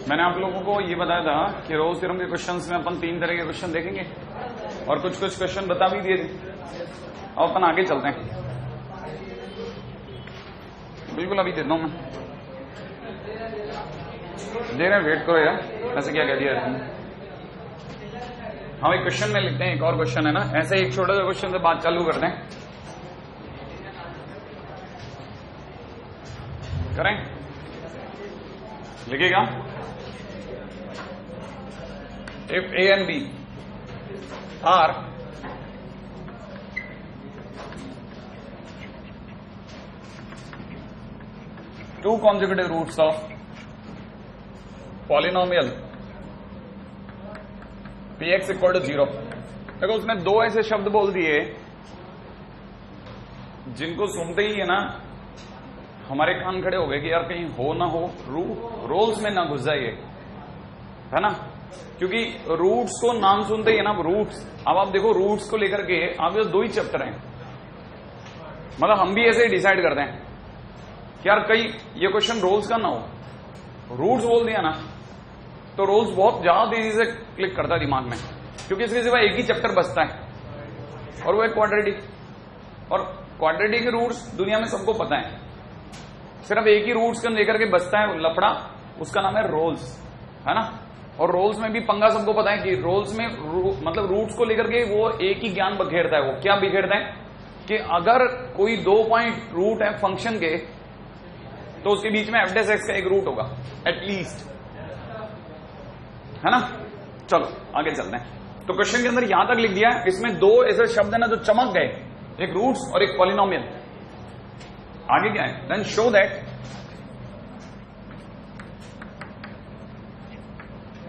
मैंने आप लोगों को ये बताया था कि रोल्स थ्योरम के क्वेश्चंस में अपन 3 तरह के क्वेश्चन देखेंगे और कुछ कुछ क्वेश्चन बता भी दिए थे। अब अपन आगे चलते हैं। बिल्कुल अभी देता हूं मैं, दे रहे वेट करो यार, ऐसे क्या कह दिया तुमने। हम एक क्वेश्चन में लिखते हैं, एक और क्वेश्चन है ना, ऐसे एक छोटा सा क्वेश्चन से बात चालू करते हैं। करें, लिखेगा if A and B are two consecutive roots of polynomial px equal to 0। देखो उसने दो ऐसे शब्द बोल दिए जिनको सुनते ही है ना हमारे कान खड़े हो गए कि यार कहीं हो ना हो रोल्स में ना घुस जाइए, है ना, क्योंकि रूट्स को नाम सुनते ही है ना रूट्स। अब आप देखो रूट्स को लेकर के आप जो 2 ही चैप्टर हैं, मतलब हम भी ऐसे ही डिसाइड करते हैं कि यार कहीं ये क्वेश्चन रोल्स का ना हो, रूट्स बोल दिया ना तो रोल्स बहुत ज्यादा तेजी से क्लिक करता है दिमाग में, क्योंकि इसके सिवा एक ही चैप्टर बचता है और वो है क्वाड्रेटिक। और क्वाड्रेटिक के रूट्स दुनिया में सबको पता है, सिर्फ एक ही रूट्स को लेकर के बचता है लफड़ा, उसका नाम है रोल्स, है ना। और रोल्स में भी पंगा सबको पता है कि रोल्स में मतलब रूट्स को लेकर के वो एक ही ज्ञान बिखेरता है। वो क्या बिखेरता है कि अगर कोई 2 पॉइंट रूट है फंक्शन के तो उसके बीच में f' x का एक रूट होगा एटलीस्ट, है ना। चलो आगे चलते हैं। तो क्वेश्चन के अंदर यहां तक लिख दिया है, इसमें 2 ऐसे शब्द है ना जो चमक गए, एक रूट्स और एक पॉलिनोमियल। आगे क्या है, then show that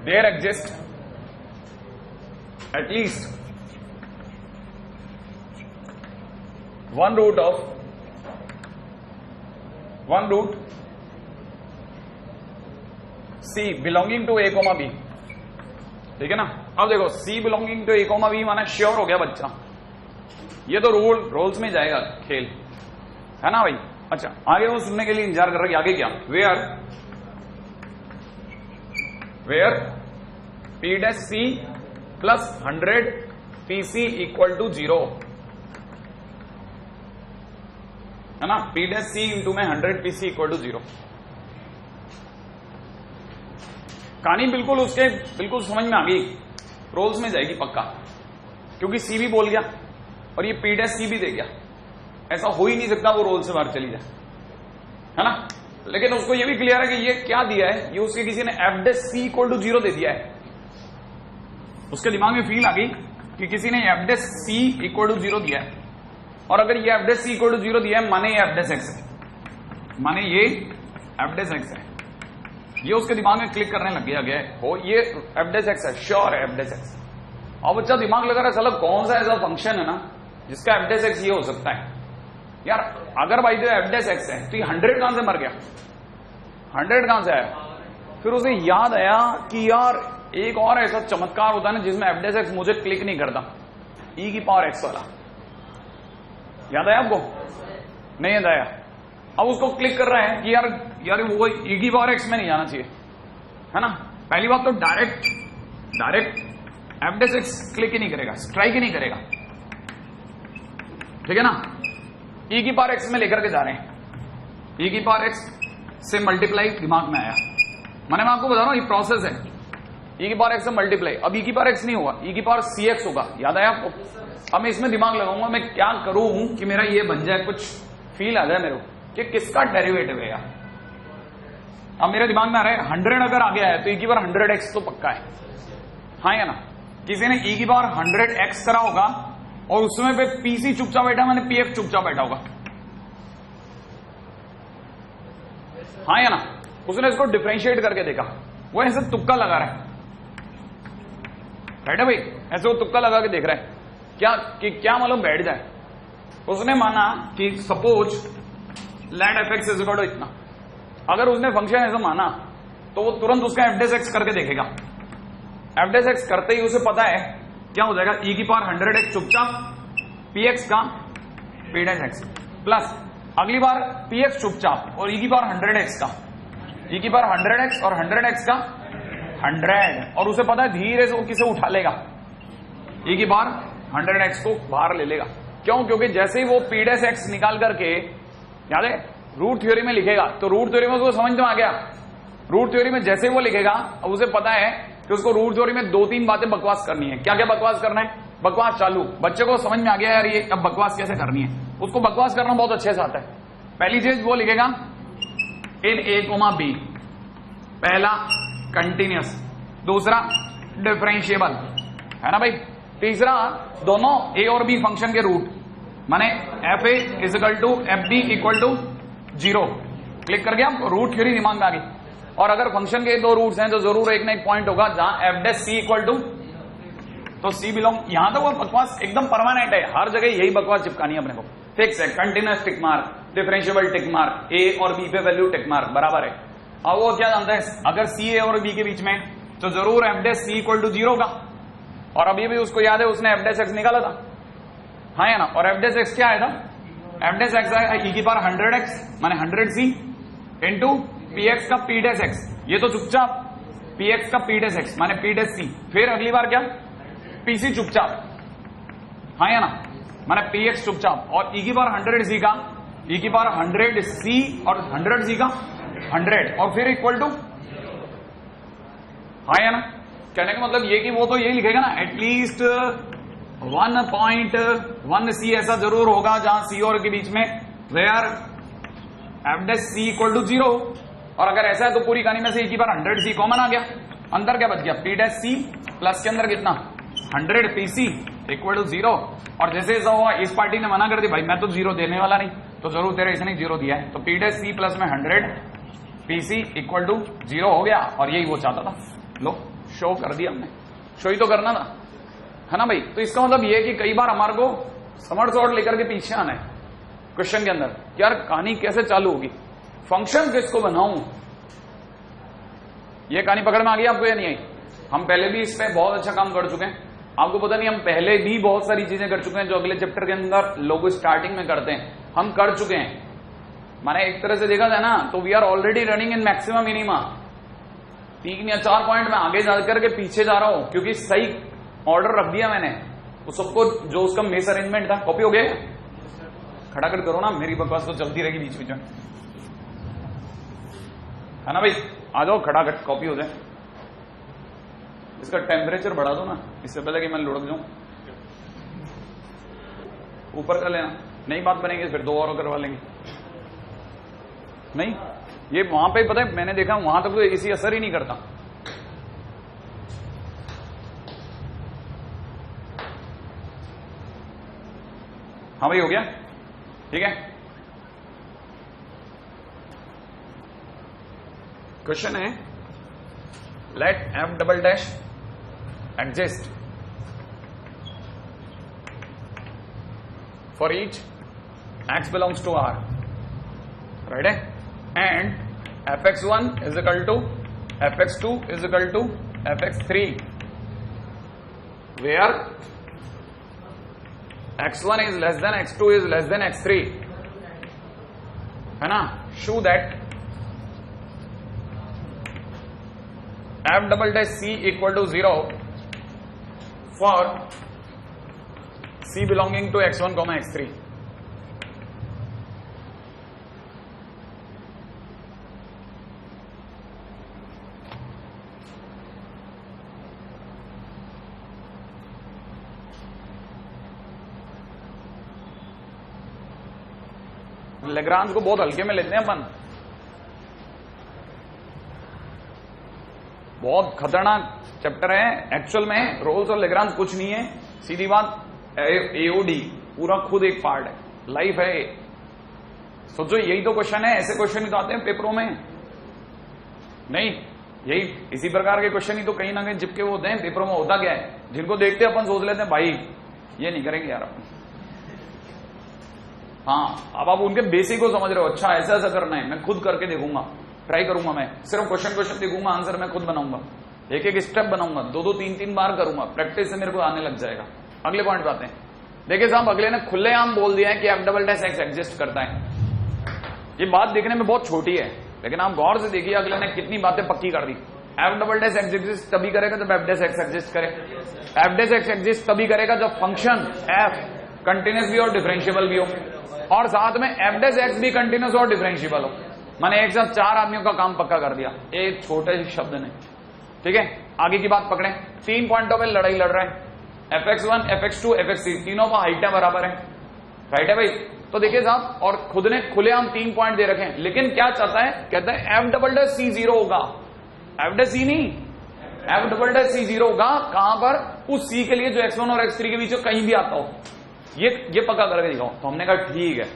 there exists at least one root C belonging to A, B। ठीक है ना। अब देखो C belonging to A, B माना श्योर हो गया बच्चा, ये तो रोल्स में जाएगा खेल, है ना भाई। अच्छा आगे वो सुनने के लिए इंतजार कर रहा है, आगे क्या, where P' plus 100 PC equal to 0, है ना। P' इंटू में 100 PC equal to 0। कहानी बिल्कुल उसके बिल्कुल समझ में आ गई, रोल्स में जाएगी पक्का, क्योंकि C भी बोल गया और ये P' भी दे गया। ऐसा हो ही नहीं सकता वो रोल से बाहर चली जाए, है ना। लेकिन उसको ये भी क्लियर है कि ये क्या दिया है, ये उसके किसी ने f' इक्वल टू 0 दे दिया है। उसके दिमाग में फील आ गई कि किसी ने f' इक्वल टू 0 दिया है, और अगर ये f' इक्वल टू 0 दिया है माने ये f' x है, माने ये f' x है। ये उसके दिमाग में क्लिक करने लग गया हो ये f' x है, श्योर है f' x। और बच्चा दिमाग लगा रहा है साला कौन सा ऐसा फंक्शन है ना जिसका f' x ये हो सकता है यार। अगर भाई जो f' x है तो ये 100 कहां से मर गया, 100 कहां से आया। फिर उसे याद आया कि यार एक और ऐसा चमत्कार होता है ना जिसमें f' x मुझे क्लिक नहीं करता, e की पावर x वाला। याद आया आपको? नहीं याद आया। अब उसको क्लिक कर रहा है कि यार वो e की पावर x में नहीं जाना चाहिए, है ना। पहली बात तो डायरेक्ट f' x क्लिक ही नहीं करेगा, स्ट्राइक ही नहीं करेगा, ठीक है ना। e की पावर x में लेकर के जा रहे हैं, e की पावर x से मल्टीप्लाई दिमाग में आया। मैंने मैं आपको बता रहा हूं ये प्रोसेस है, e की पावर x से मल्टीप्लाई। अब e की पावर x नहीं होगा, e की पावर cx होगा। याद आया आपको? अब मैं इसमें दिमाग लगाऊंगा मैं क्या करूं कि मेरा ये बन जाए, कुछ फील आ जाए मेरे को कि किसका डेरिवेटिव है यार। अब मेरे दिमाग में आ रहा है 100 अगर आ गया है तो e की पावर 100x तो पक्का है, हाँ या ना। किसी ने e की पावर 100x करा होगा और उसमें पे pc चुपचाप बैठा, मैंने pf चुपचाप बैठा होगा, हाँ या ना। उसने इसको डिफरेंशिएट करके देखा, वो ऐसे तुक्का लगा रहा है, बैठा भाई ऐसे वो तुक्का लगा के देख रहा है क्या मालूम बैठ जाए। उसने माना कि suppose let f(x) is equal to इतना। अगर उसने फंक्शन ऐसा माना तो वो तुरंत उसका f' करके देखेगा। f' करते ही उसे पता है क्या हो जाएगा, e की पावर 100x चुपचाप px का p' प्लस अगली बार px चुपचाप और e की पावर 100x का e की पावर 100x और 100x का 100 और उसे पता है धीरे से वो किसे उठा लेगा, e की पावर 100x को बाहर ले लेगा। क्यों? क्योंकि जैसे ही वो p डैश x निकाल करके, याद है रूट थ्योरी में लिखेगा, तो रूट थ्योरी में उसको समझ में आ गया। रूट थ्योरी में जैसे ही वो लिखेगा, अब उसे पता है कि उसको रूट थ्योरी में 2-3 बातें बकवास करनी है। क्या क्या बकवास करना है? बकवास चालू। बच्चे को समझ में आ गया यार ये अब बकवास कैसे करनी है, उसको बकवास करना बहुत अच्छे से आता है। पहली चीज वो लिखेगा इन a, b, पहला कंटिन्यूस, दूसरा डिफरेंशिएबल, है ना भाई। तीसरा दोनों a और b फंक्शन के रूट, माने fa equal to F b equal to 0। Click कर गया, रूट थ्योरी दिमाग में आ गई। और अगर फंक्शन के 2 रूट्स हैं तो जरूर एक ना एक पॉइंट होगा जहां f dash C equal to, तो सी बिलोंग, यहां तक वो बकवास एकदम परमानेंट है, हर जगह यही बकवास चिपकानी है अपने को। फिक्स है, continuous tick mark, differentiable tick mark, A और बी पे वैल्यू टिक मार्क बराबर है। अब वो क्या जानता है, अगर सी ए और बी के बीच में तो जरूर f dash C equal to 0 होगा। और अभी भी उसको याद है उसने एफ डैश एक्स निकाला था, हाँ या ना। और एफ डैश एक्स क्या आया था, एफ डैश एक्स e की पावर 100x माने 100c इंटू पी एक्स का पी डैश एक्स, ये तो चुपचाप पी एक्स का पी डैश एक्स माने पी डैश सी, फिर अगली बार क्या पीसी चुपचाप, हाँ या ना, माने पी एक्स चुपचाप, और e की पावर 100c का e की पावर 100c और 100c का 100 और फिर इक्वल टू, हाँ या ना। कहने का मतलब ये कि वो तो यही लिखेगा ना एटलीस्ट 1.1c ऐसा जरूर होगा जहां c और के बीच में where F dash C equal to 0। और अगर ऐसा है तो पूरी कहानी में से e की बार 100c कॉमन आ गया, अंदर क्या बच गया p डैश c प्लस के अंदर कितना 100 pc इक्वल टू 0। और जैसे ऐसा हुआ इस पार्टी ने मना कर दी, भाई मैं तो 0 देने वाला नहीं, तो जरूर तेरे इसने 0 दिया है, तो p डैश c प्लस में 100 pc इक्वल टू 0 हो गया। और यही वो चाहता था, लो शो कर दिया हमने, शो ही तो करना था, है ना भाई। तो इसका मतलब ये कि कई बार हमारे को समर शॉट लेकर के पीछे आना है क्वेश्चन के अंदर, यार कहानी कैसे चालू होगी, फंक्शन किसको बनाऊं, ये कहानी पकड़ में आ गई आपको या नहीं आई। हम पहले भी इस पे बहुत अच्छा काम कर चुके हैं, आपको पता नहीं, हम पहले भी बहुत सारी चीजें कर चुके हैं जो अगले चैप्टर के अंदर लोग स्टार्टिंग में करते हैं, हम कर चुके हैं। माने एक तरह से देखा जाए ना तो we are already running in maximum minima. 3 या 4 पॉइंट में आगे जाकर के पीछे जा रहा हूं क्योंकि सही ऑर्डर रख दिया मैंने, तो सबको जो उसका मिस अरेंजमेंट था कॉपी हो गया, खटाखट करो ना, मेरी बकवास तो चलती रहेगी बीच बीच में, है ना भाई। आ जाओ खटाखट कॉपी हो जाए। इसका टेम्परेचर बढ़ा दो ना इससे पहले कि मैं लुढ़क जाऊं, ऊपर कर लेना, नई बात बनेगी फिर 2 और करवा लेंगे। नहीं ये वहां पे पता है मैंने देखा वहां तक तो एसी असर ही नहीं करता। हाँ भाई हो गया, ठीक है। क्वेश्चन है let f double dash exist for each x belongs to R, right है, and fx1 is equal to fx2 is equal to fx3 where x1 is less than x2 is less than x3, है ना। show that f double dash c equal to 0 for c belonging to x1 comma x3। Lagrange को बहुत हल्के में लेते हैं अपन, बहुत खतरनाक चैप्टर है एक्चुअल में। रोल्स और लेग्रांज कुछ नहीं है, सीधी बात एओडी पूरा खुद एक पार्ट है, लाइफ है। सोचो यही तो क्वेश्चन है, ऐसे क्वेश्चन ही तो आते हैं पेपरों में, नहीं यही इसी प्रकार के क्वेश्चन ही तो कहीं ना कहीं चिपके होते हैं पेपरों में। होता क्या है, जिनको देखते अपन सोच लेते हैं भाई ये नहीं करेंगे यार अपन, हाँ अब आप उनके बेसिक को समझ रहे हो, अच्छा ऐसा ऐसा करना है, मैं खुद करके देखूंगा, ट्राई करूंगा, मैं सिर्फ क्वेश्चन देखूंगा, आंसर मैं खुद बनाऊंगा, एक एक स्टेप बनाऊंगा, 2-2 3-3 बार करूंगा, प्रैक्टिस से मेरे को आने लग जाएगा। अगले पॉइंट पे आते हैं। देखिए साहब अगले ने खुलेआम बोल दिया है कि F double dash X exist करता है। ये बात देखने में बहुत छोटी है लेकिन आप गौर से देखिए अगले ने कितनी बातें पक्की कर दी। F double dash X exist तभी करेगा जब एफ डैश एक्स एग्जिस्ट करे। एफ डैश एक्स एग्जिस्ट तभी करेगा जब फंक्शन एफ कंटिन्यूस भी और डिफरेंशियबल भी हो, और साथ में एफ डैश एक्स भी कंटिन्यूस और डिफरेंशियबल हो। मैंने एक साथ 4 आदमियों का काम पक्का कर दिया एक छोटे से शब्द ने। ठीक है, आगे की बात पकड़े। 3 पॉइंटों पे लड़ाई लड़ रहे हैं, fx1 fx2 fx3, तीनों का हाइट बराबर है, राइट है भाई। तो देखिए साहब, और खुद ने खुलेआम 3 पॉइंट दे रखे हैं, लेकिन क्या चाहता है, कहता है एफ डबल डैश सी 0 होगा। एफ डैश सी नहीं, एफ डबल डैश सी 0 होगा। कहां पर? उस सी के लिए जो x1 और x3 के बीच कहीं भी आता हो। ये पक्का करके दिखाओ। तो हमने कहा ठीक है,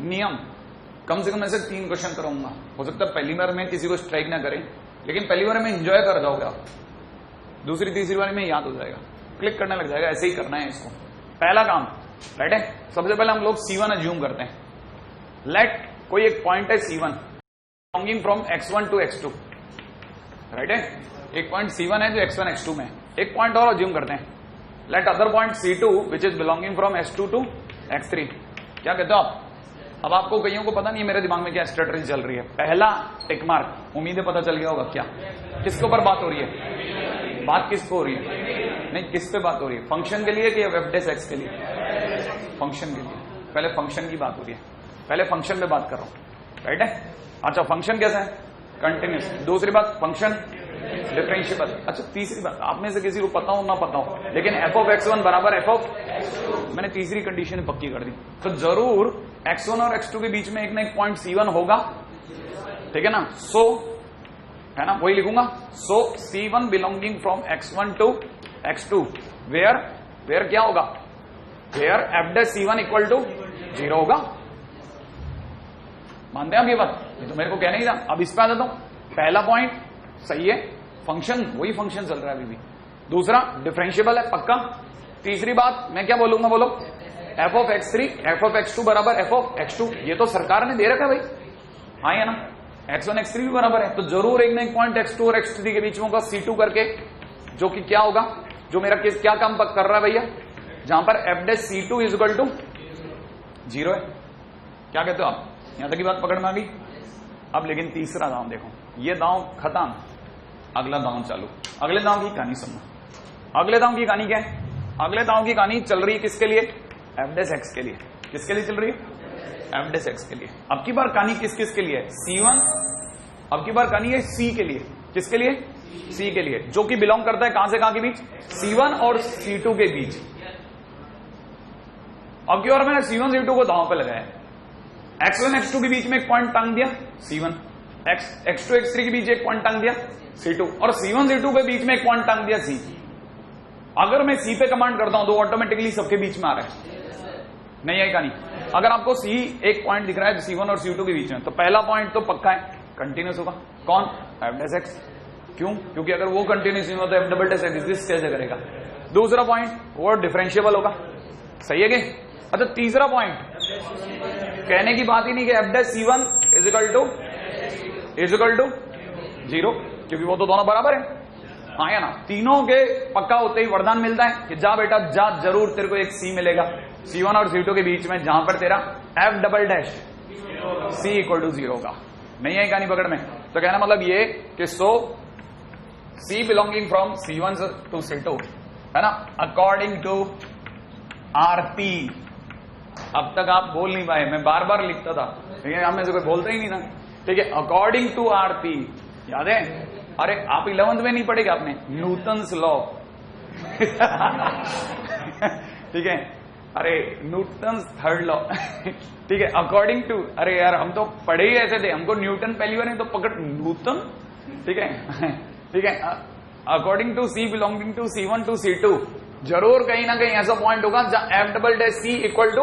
नियम कम से कम ऐसे 3 क्वेश्चन कराऊंगा। हो सकता है पहली बार में किसी को स्ट्राइक ना करें, लेकिन पहली बार में एंजॉय कर जाओगे आप, दूसरी तीसरी बार में याद हो जाएगा, क्लिक करने लग जाएगा। ऐसे ही करना है इसको। पहला काम, राइट है, सबसे पहले हम लोग C1 अज्यूम करते हैं। लेट कोई एक पॉइंट है C1 belonging from x1 to x2, right है। एक पॉइंट C1 है जो x1 x2 में। एक पॉइंट और अज्यूम करते हैं, let other point C2 which is belonging from x2 to x3। क्या कहते हो आप? अब आपको कईयों को पता नहीं है मेरे दिमाग में क्या स्ट्रेटजी चल रही है। पहला टिक मार्क, उम्मीद है पता चल गया होगा क्या, किसके ऊपर बात हो रही है, बात किसको हो रही है, नहीं किस पे बात हो रही है, फंक्शन के लिए कि एफ डैश एक्स के लिए? फंक्शन के लिए। पहले फंक्शन की बात हो रही है, पहले फंक्शन पे बात कर रहा हूं, राइट है। अच्छा, फंक्शन कैसा है? कंटिन्यूस। दूसरी बात, फंक्शन डिफरेंशियबल। अच्छा, तीसरी बात, आप में से किसी को पता हो ना पता हो, लेकिन एफ ऑफ x1 बराबर एफ ऑफ, मैंने तीसरी कंडीशन पक्की कर दी। तो जरूर x1 और x2 के बीच में एक ना एक पॉइंट C1 होगा, ठीक है ना। सो है ना, वही लिखूंगा। So C1 belonging from x1 to x2 where क्या होगा, where F dash C1 equal to 0 होगा। मानते हैं आप ये बात? ये तो मेरे को कहना ही था। अब इस पे आ जाता हूं। पहला पॉइंट सही है, फंक्शन वही फंक्शन चल रहा है अभी भी। दूसरा डिफरेंशियबल है पक्का। तीसरी बात मैं क्या बोलूंगा, बोलो, F of x3 F of x2 बराबर एफ ऑफ x2। ये तो सरकार ने दे रखा है भाई, हाँ है ना। x1 x3 भी बराबर है, तो जरूर एक ना एक पॉइंट x2 और x3 के बीच में होगा C2 करके, जो कि क्या होगा, जो मेरा केस क्या काम कर रहा है भैया, जहां पर f dash C2 is equal to 0 है। क्या कहते हो आप? यहां तक की बात पकड़ में आ गई। अब लेकिन तीसरा दांव देखो, ये दांव खत्म, अगला दांव चालू। अगले दांव की कहानी सुनना। अगले दांव की कहानी क्या है? अगले दांव की कहानी चल रही है किसके लिए? एफ डैश एक्स के लिए। किसके लिए चल रही है? एफ डैश एक्स के लिए। अब की बार कहानी किस किस के लिए है? C1। अब की बार कहानी है C के लिए। किसके लिए? C के लिए, जो कि बिलोंग करता है कहां से कहां के बीच? C1 और C2 के बीच। अब की बार मैंने C1 C2 को दांव पे लगाया। x1 x2 के बीच में एक पॉइंट टांग दिया C1, x2 x3 के बीच एक पॉइंट टांग दिया C2, और C1 C2 के बीच में एक पॉइंट टांग दिया C। अगर मैं C पे कमांड करता हूं तो ऑटोमेटिकली सबके बीच में आ रहा है, नहीं आएगा नहीं। अगर आपको C एक पॉइंट दिख रहा है C1 और C2 के बीच में, तो पहला पॉइंट तो पक्का है, कंटिन्यूस होगा। कौन? F dash x. क्यों? क्योंकि अगर वो कंटिन्यूस नहीं होता तो एफ डबल डैश एक्स कैसे करेगा। दूसरा पॉइंट वो डिफरेंशियबल होगा, सही है कि? अच्छा, तीसरा पॉइंट कहने की बात ही नहीं कि F dash C1 is equal to 0, क्योंकि वो तो दोनों बराबर है, हाँ या ना। तीनों के पक्का होते ही वरदान मिलता है कि जा बेटा जा, जरूर तेरे को एक C मिलेगा C1 और C2 के बीच में, जहां पर तेरा f double dash C equal to 0 होगा। नहीं है कहानी पकड़ में? तो कहना मतलब ये कि so C belonging from C1 to C2 है ना, अकॉर्डिंग टू RP। अब तक आप बोल नहीं पाए, मैं बार बार लिखता था, लेकिन आप में से कोई बोलता ही नहीं था। ठीक है, अकॉर्डिंग टू RP, याद है? अरे आप 11th में नहीं पढ़ेगा आपने, न्यूटन्स लॉ। ठीक है, अरे न्यूटन्स थर्ड लॉ। ठीक है, अकॉर्डिंग टू, अरे यार हम तो पढ़े ही ऐसे थे, हमको न्यूटन पहली बार नहीं तो पकड़ न्यूटन। ठीक है, ठीक है, according to C belonging to C1 to C2, जरूर कहीं ना कहीं ऐसा पॉइंट होगा जहां f double dash C equal to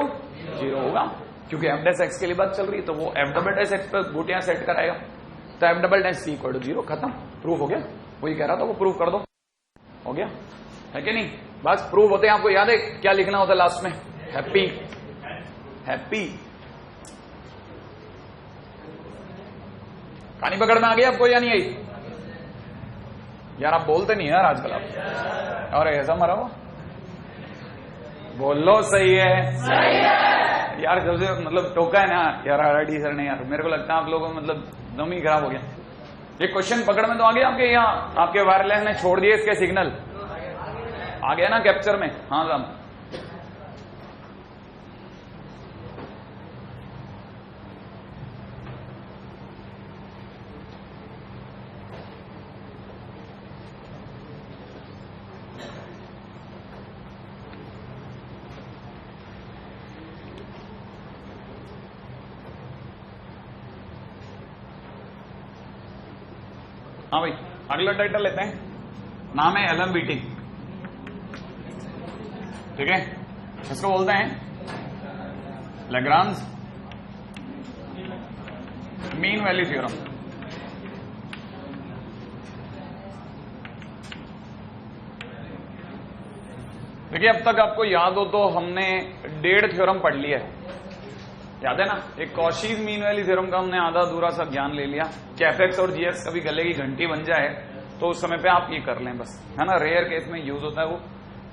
0 होगा, क्योंकि एफ डैश एक्स के लिए बात चल रही है, तो वो एफ डबल डैश एक्स पर बूटियां सेट कराएगा। तो f double dash C equal to 0, खत्म, प्रूफ हो गया। वही कह रहा था, वो प्रूफ कर दो, हो गया है कि नहीं? बस प्रूफ होते हैं। आपको याद है क्या लिखना होता है लास्ट में? हैप्पी। हैप्पी कहानी पकड़ में आ गई आपको या नहीं आई? यार आप बोलते नहीं यार आजकल आप, और ऐसा मरा हो, बोलो सही है, सही है। यार जब से मतलब टोका है ना यार RRT सर ने, यार मेरे को लगता है आप लोगों को मतलब दम ही खराब हो गया। ये क्वेश्चन पकड़ में तो आ गया आपके, यहाँ आपके वायरलेस ने छोड़ दिए इसके सिग्नल, आ गया ना कैप्चर में? हाँ साहब, हाँ भाई अगला टाइटल लेते हैं, नाम है LMBT। ठीक है, इसको बोलते हैं लैग्रांज मीन वैल्यू थ्योरम। देखिए अब तक आपको याद हो तो हमने 1.5 थ्योरम पढ़ लिया है, याद है ना? एक कॉशीज मीन वैल्यू थ्योरम का हमने आधा अधूरा सा ज्ञान ले लिया कि एफएक्स और जीएस कभी गले की घंटी बन जाए तो उस समय पे आप ये कर लें बस, है ना? रेयर केस में यूज होता है वो।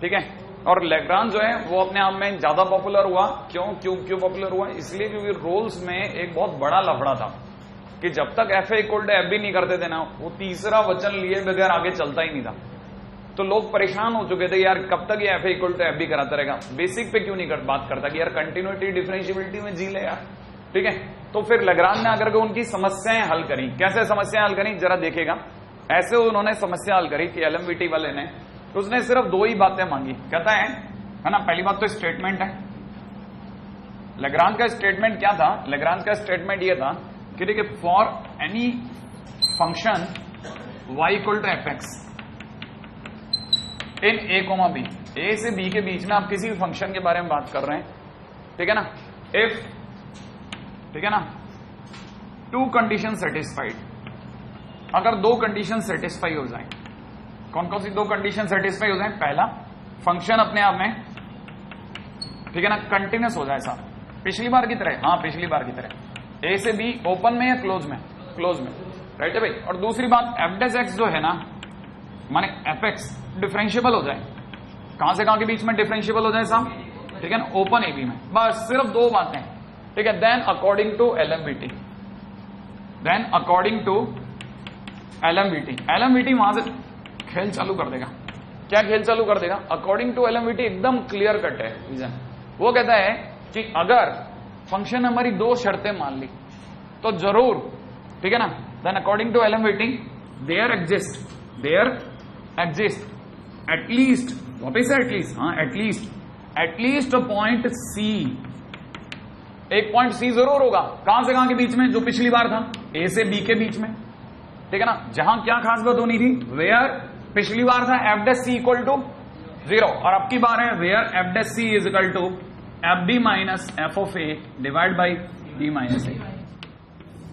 ठीक है, और लैग्रांज जो है वो अपने आप में ज्यादा पॉपुलर हुआ। क्यों पॉपुलर हुआ? इसलिए क्योंकि रोल्स में एक बहुत बड़ा लफड़ा था कि जब तक f a equal to F b नहीं करते थे ना, वो तीसरा वचन लिए बगैर आगे चलता ही नहीं था। तो लोग परेशान हो चुके थे यार कब तक ये f a equal to F b कराता रहेगा, बेसिक पे क्यों नहीं बात करता कि यार कंटिन्यूटी डिफरेंशियबिलिटी में जी ले यार। ठीक है, तो फिर लैग्रांज ने आकर के उनकी समस्याएं हल करी। कैसे समस्याएं हल करी जरा देखेगा। ऐसे उन्होंने समस्या हल करी कि एलएमबीटी वाले ने, तो उसने सिर्फ 2 ही बातें मांगी। कहता है ना, पहली बात तो स्टेटमेंट है। लैग्रांज का स्टेटमेंट क्या था? लैग्रांज का स्टेटमेंट ये था कि देखिए for any function y equal to F X in A comma B, A से बी के बीच में आप किसी भी फंक्शन के बारे में बात कर रहे हैं, ठीक है ना? इफ, ठीक है ना, 2 कंडीशन सेटिस्फाइड, अगर 2 कंडीशन सेटिस्फाई हो जाए, कौन कौन सी 2 कंडीशन सेटिस्फाई हो जाए? पहला, फंक्शन अपने आप में, ठीक है ना, कंटिन्यूस हो जाए साहब, पिछली बार की तरह। हाँ पिछली बार की तरह, ए से बी ओपन में या क्लोज में? क्लोज में, राइट है भाई। और दूसरी बात, एफ डैश एक्स जो है ना, माने एफ एक्स डिफरेंशियबल हो जाए। कहां से कहां के बीच में डिफरेंशियबल हो जाए साहब? ठीक है ना, ओपन ए बी में। बस सिर्फ 2 बातें, ठीक है। Then according to LMVT, then according to LMVT, LMVT वहां से खेल चालू कर देगा। क्या खेल चालू कर देगा? अकॉर्डिंग टू एलएमबीटी एकदम क्लियर कट है रीजन। वो कहता है कि अगर फंक्शन हमारी 2 शर्तें मान ली तो जरूर, ठीक है ना, then according to LMVT there exist at least, वापिस है एटलीस्ट, हाँ एटलीस्ट पॉइंट सी, एक पॉइंट सी जरूर होगा। कहां से कहां के बीच में? जो पिछली बार था ए से बी के बीच में, ठीक है ना। जहां क्या खास बात होनी थी? वेयर पिछली बार था F dash C equal to 0 और अब की बार है where F dash C is equal to F B minus F of A divide by B minus A.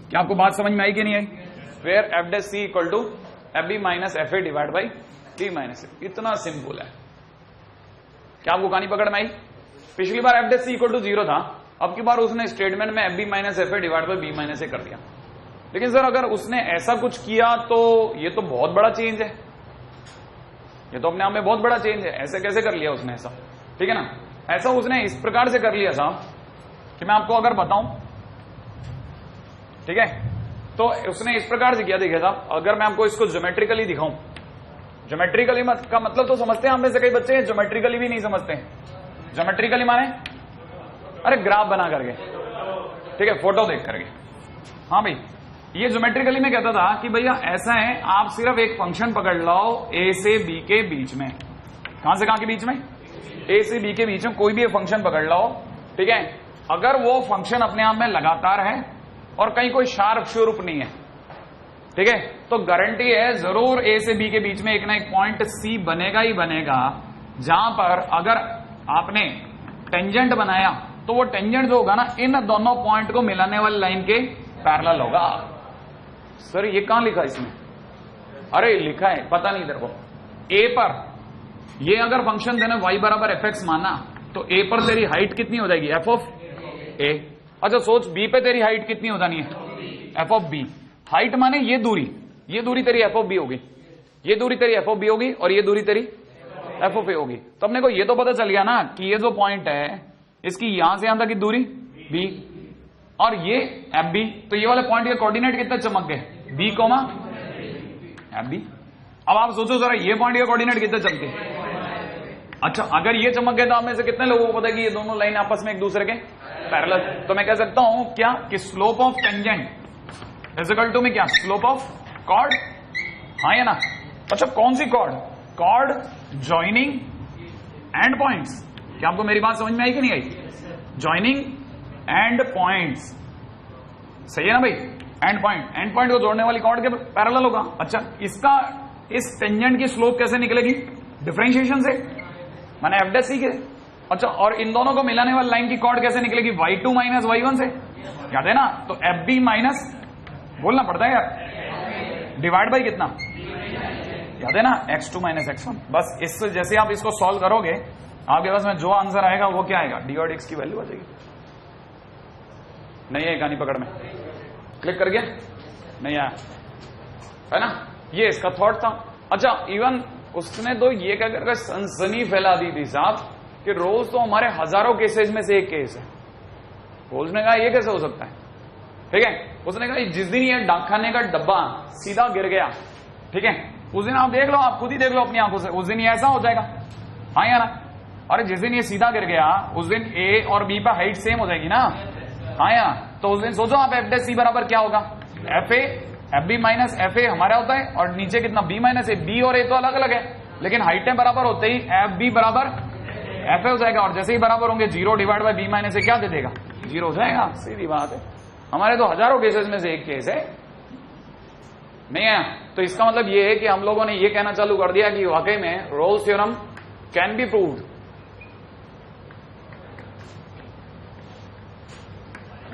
क्या आपको बात समझ में आई कि नहीं आई? Where F dash C equal to F B minus F A divide by B minus A. इतना सिंपल है। क्या आपको कहानी पकड़ में आई? पिछली बार F dash C equal to 0 था, अब की बार उसने स्टेटमेंट में F B minus F A divide by B minus A कर दिया। लेकिन सर अगर उसने ऐसा कुछ किया तो ये तो बहुत बड़ा चेंज है, ये तो अपने आप में बहुत बड़ा चेंज है। ऐसे कैसे कर लिया उसने ऐसा? ठीक है ना, ऐसा उसने इस प्रकार से कर लिया साहब कि मैं आपको अगर बताऊं, ठीक है, तो उसने इस प्रकार से किया। देखिए साहब, अगर मैं आपको इसको ज्योमेट्रिकली दिखाऊं, ज्योमेट्रिकली का मतलब तो समझते हैं हम में से कई बच्चे हैं, ज्योमेट्रिकली भी नहीं समझते हैं। ज्योमेट्रिकली माने अरे ग्राफ बना करके, ठीक है, फोटो देख करके। हाँ भाई, ये ज्योमेट्रिकली में कहता था कि भैया ऐसा है, आप सिर्फ एक फंक्शन पकड़ लो ए से बी के बीच में। कहां से कहां के बीच में? ए से बी के बीच में कोई भी एक फंक्शन पकड़ लो, ठीक है। अगर वो फंक्शन अपने आप में लगातार है और कहीं कोई शार्प स्वरूप नहीं है, ठीक है, तो गारंटी है जरूर ए से बी के बीच में एक ना एक पॉइंट सी बनेगा ही बनेगा, जहां पर अगर आपने टेंजेंट बनाया तो वो टेंजेंट जो होगा ना, इन दोनों पॉइंट को मिलाने वाली लाइन के पैरेलल होगा। सर ये कहां लिखा इसमें? अरे लिखा है, पता नहीं तेरे को। ए पर ये अगर फंक्शन देना y बराबर एफ एक्स माना, तो ए पर तेरी हाइट कितनी हो जाएगी? एफ ऑफ ए। अच्छा सोच, बी पे तेरी हाइट कितनी हो जानी है? F of B. हाइट माने ये दूरी तेरी एफ ऑफ बी होगी, ये दूरी तेरी एफ ऑफ बी होगी और ये दूरी तेरी एफ ऑफ ए होगी। तो अपने को ये तो पता चल गया ना कि ये जो पॉइंट है इसकी यहां से यहां तक की दूरी बी और ये एफ बी। तो ये वाले पॉइंट के कोऑर्डिनेट कितने चमक गए? B comma f b. अब आप सोचो जरा, ये पॉइंट का कोऑर्डिनेट कितने चमके? अच्छा, अगर ये चमक गए तो आप में से कितने लोगों को पता है कि ये दोनों लाइन आपस में एक दूसरे के पैरेलल? तो मैं कह सकता हूं क्या कि slope of tangent is equal to में क्या, स्लोप ऑफ कॉर्ड। हाँ या ना? अच्छा, कौन सी chord? Chord joining end points. क्या आपको मेरी बात समझ में आई कि नहीं आई? ज्वाइनिंग एंड पॉइंट्स, सही है ना भाई? एंड पॉइंट को जोड़ने वाली कॉर्ड के पैरेलल होगा। अच्छा, इसका इस टेंजेंट की स्लोप कैसे निकलेगी? डिफरेंशिएशन से, माने एफ डैश सी के। अच्छा, और इन दोनों को मिलाने वाली लाइन की कॉर्ड कैसे निकलेगी? y2 माइनस y1 से, याद है ना? तो एफ बी माइनस, बोलना पड़ता है यार, डिवाइड बाई कितना, याद है ना? x2 minus x1। बस इससे जैसे आप इसको सॉल्व करोगे, आपके पास में जो आंसर आएगा वो क्या आएगा? डी और एक्स की वैल्यू आ जाएगी। नहीं है कहानी पकड़ में? क्लिक कर गया? नहीं आया है ना? ये इसका थॉट था। अच्छा, इवन उसने तो ये क्या कर सनसनी फैला दी थी साहब कि रोल्स तो हमारे हजारों केसेज में से एक केस है। रोल्स ने कहा ये कैसे हो सकता है? ठीक है, उसने कहा जिस दिन ये डाकखाने का डब्बा सीधा गिर गया, ठीक है, उस दिन आप देख लो, आप खुद ही देख लो अपनी आंखों से, उस दिन ये ऐसा हो जाएगा। हाँ या ना? अरे जिस दिन ये सीधा गिर गया उस दिन ए और बी पर हाइट सेम हो जाएगी ना? हाँ या? तो उस दिन सोचो आप एफ डैश सी बराबर क्या होगा? F a, f B minus F a हमारा होता है, और नीचे कितना, बी माइनस ए। बी और ए तो अलग अलग है, लेकिन हाइटें बराबर होते ही एफ बी बराबर एफ ए हो जाएगा। और जैसे ही बराबर होंगे, 0 divide by B minus A क्या दे देगा? 0 हो जाएगा। सीधी बात है। हमारे तो हजारों केसेस में से एक केस है, नहीं है? तो इसका मतलब ये है कि हम लोगों ने ये कहना चालू कर दिया कि वाकई में Rolle's theorem can be proved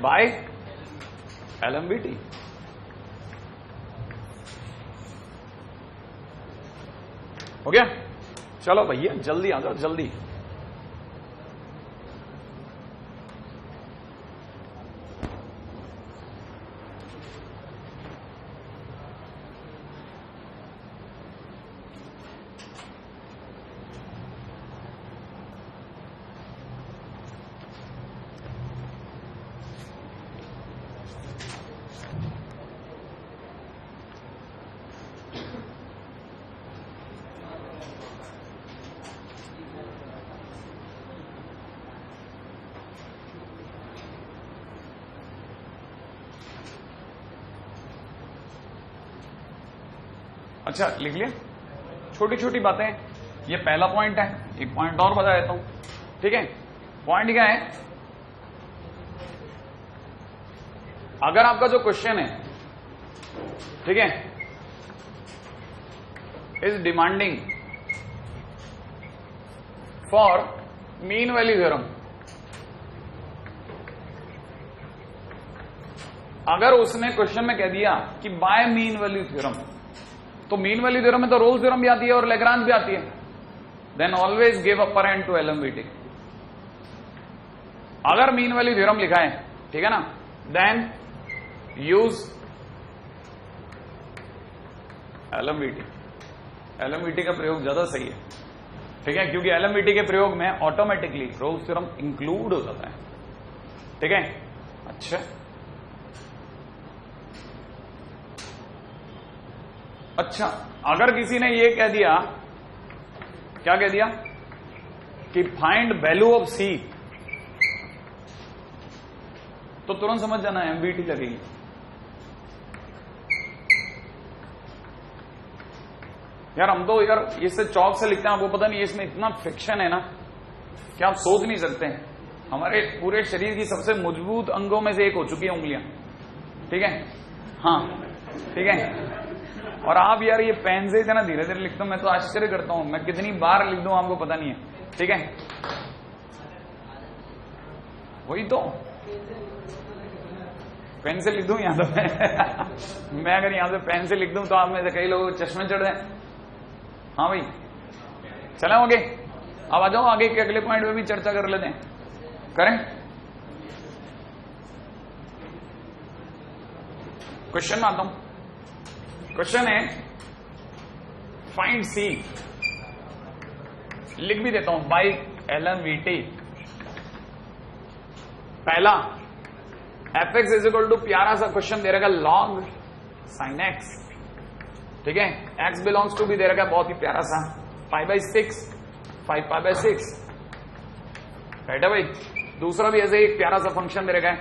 by LMVT. हो गया? चलो भैया जल्दी आ जाओ, जल्दी। अच्छा, लिख लिया? छोटी छोटी बातें, ये पहला पॉइंट है। एक पॉइंट और बता देता हूं, ठीक है? पॉइंट क्या है? अगर आपका जो क्वेश्चन है, ठीक है, is demanding for mean value theorem, अगर उसने क्वेश्चन में कह दिया कि बाय मीन वैल्यू थ्योरम, तो मीन वैल्यू थ्योरम में तो रोल्स थ्योरम भी आती है और लैग्रांज भी आती है, then always give upper hand to LMVT. अगर मीन वैल्यू थ्योरम लिखा है, ठीक है ना, देन यूज एलएमबीटी। एलएमबीटी का प्रयोग ज्यादा सही है, ठीक है, क्योंकि एलएमबीटी के प्रयोग में ऑटोमेटिकली रोल्स थ्योरम इंक्लूड हो जाता है, ठीक है? अच्छा, अच्छा, अगर किसी ने ये कह दिया, क्या कह दिया कि फाइंड वैल्यू ऑफ सी, तो तुरंत समझ जाना एमबीटी लगेगी। यार हम तो यार इससे चौक से लिखते हैं, आपको पता नहीं इसमें इतना फ्रिक्शन है ना कि आप सोच नहीं सकते हैं। हमारे पूरे शरीर की सबसे मजबूत अंगों में से एक हो चुकी है उंगलियां, ठीक है? हाँ, ठीक है। और आप यार ये पेन से इतना धीरे धीरे लिखता हूं, मैं तो आश्चर्य करता हूं, मैं कितनी बार लिख दूं आपको पता नहीं है, ठीक है? वही तो पेन से लिख दूं यहां तो मैं अगर यहां से पेन से लिख दूं तो आप में से कई लोगों को चश्मे चढ़ जाए। हाँ भाई, चले होंगे? अब आ जाओ आगे के अगले पॉइंट में भी चर्चा कर लेते हैं, करें? क्वेश्चन में आता हूं। क्वेश्चन है फाइंड सी, लिख भी देता हूं, बाय एलएमबीटी। पहला f x is equal to, प्यारा सा क्वेश्चन दे रहेगा, लॉग साइन एक्स ठीक है। x बिलोंग्स टू भी दे रखा है बहुत ही प्यारा सा 5/6, 5/6, राइट है भाई। दूसरा भी ऐसे एक प्यारा सा फंक्शन दे रखा है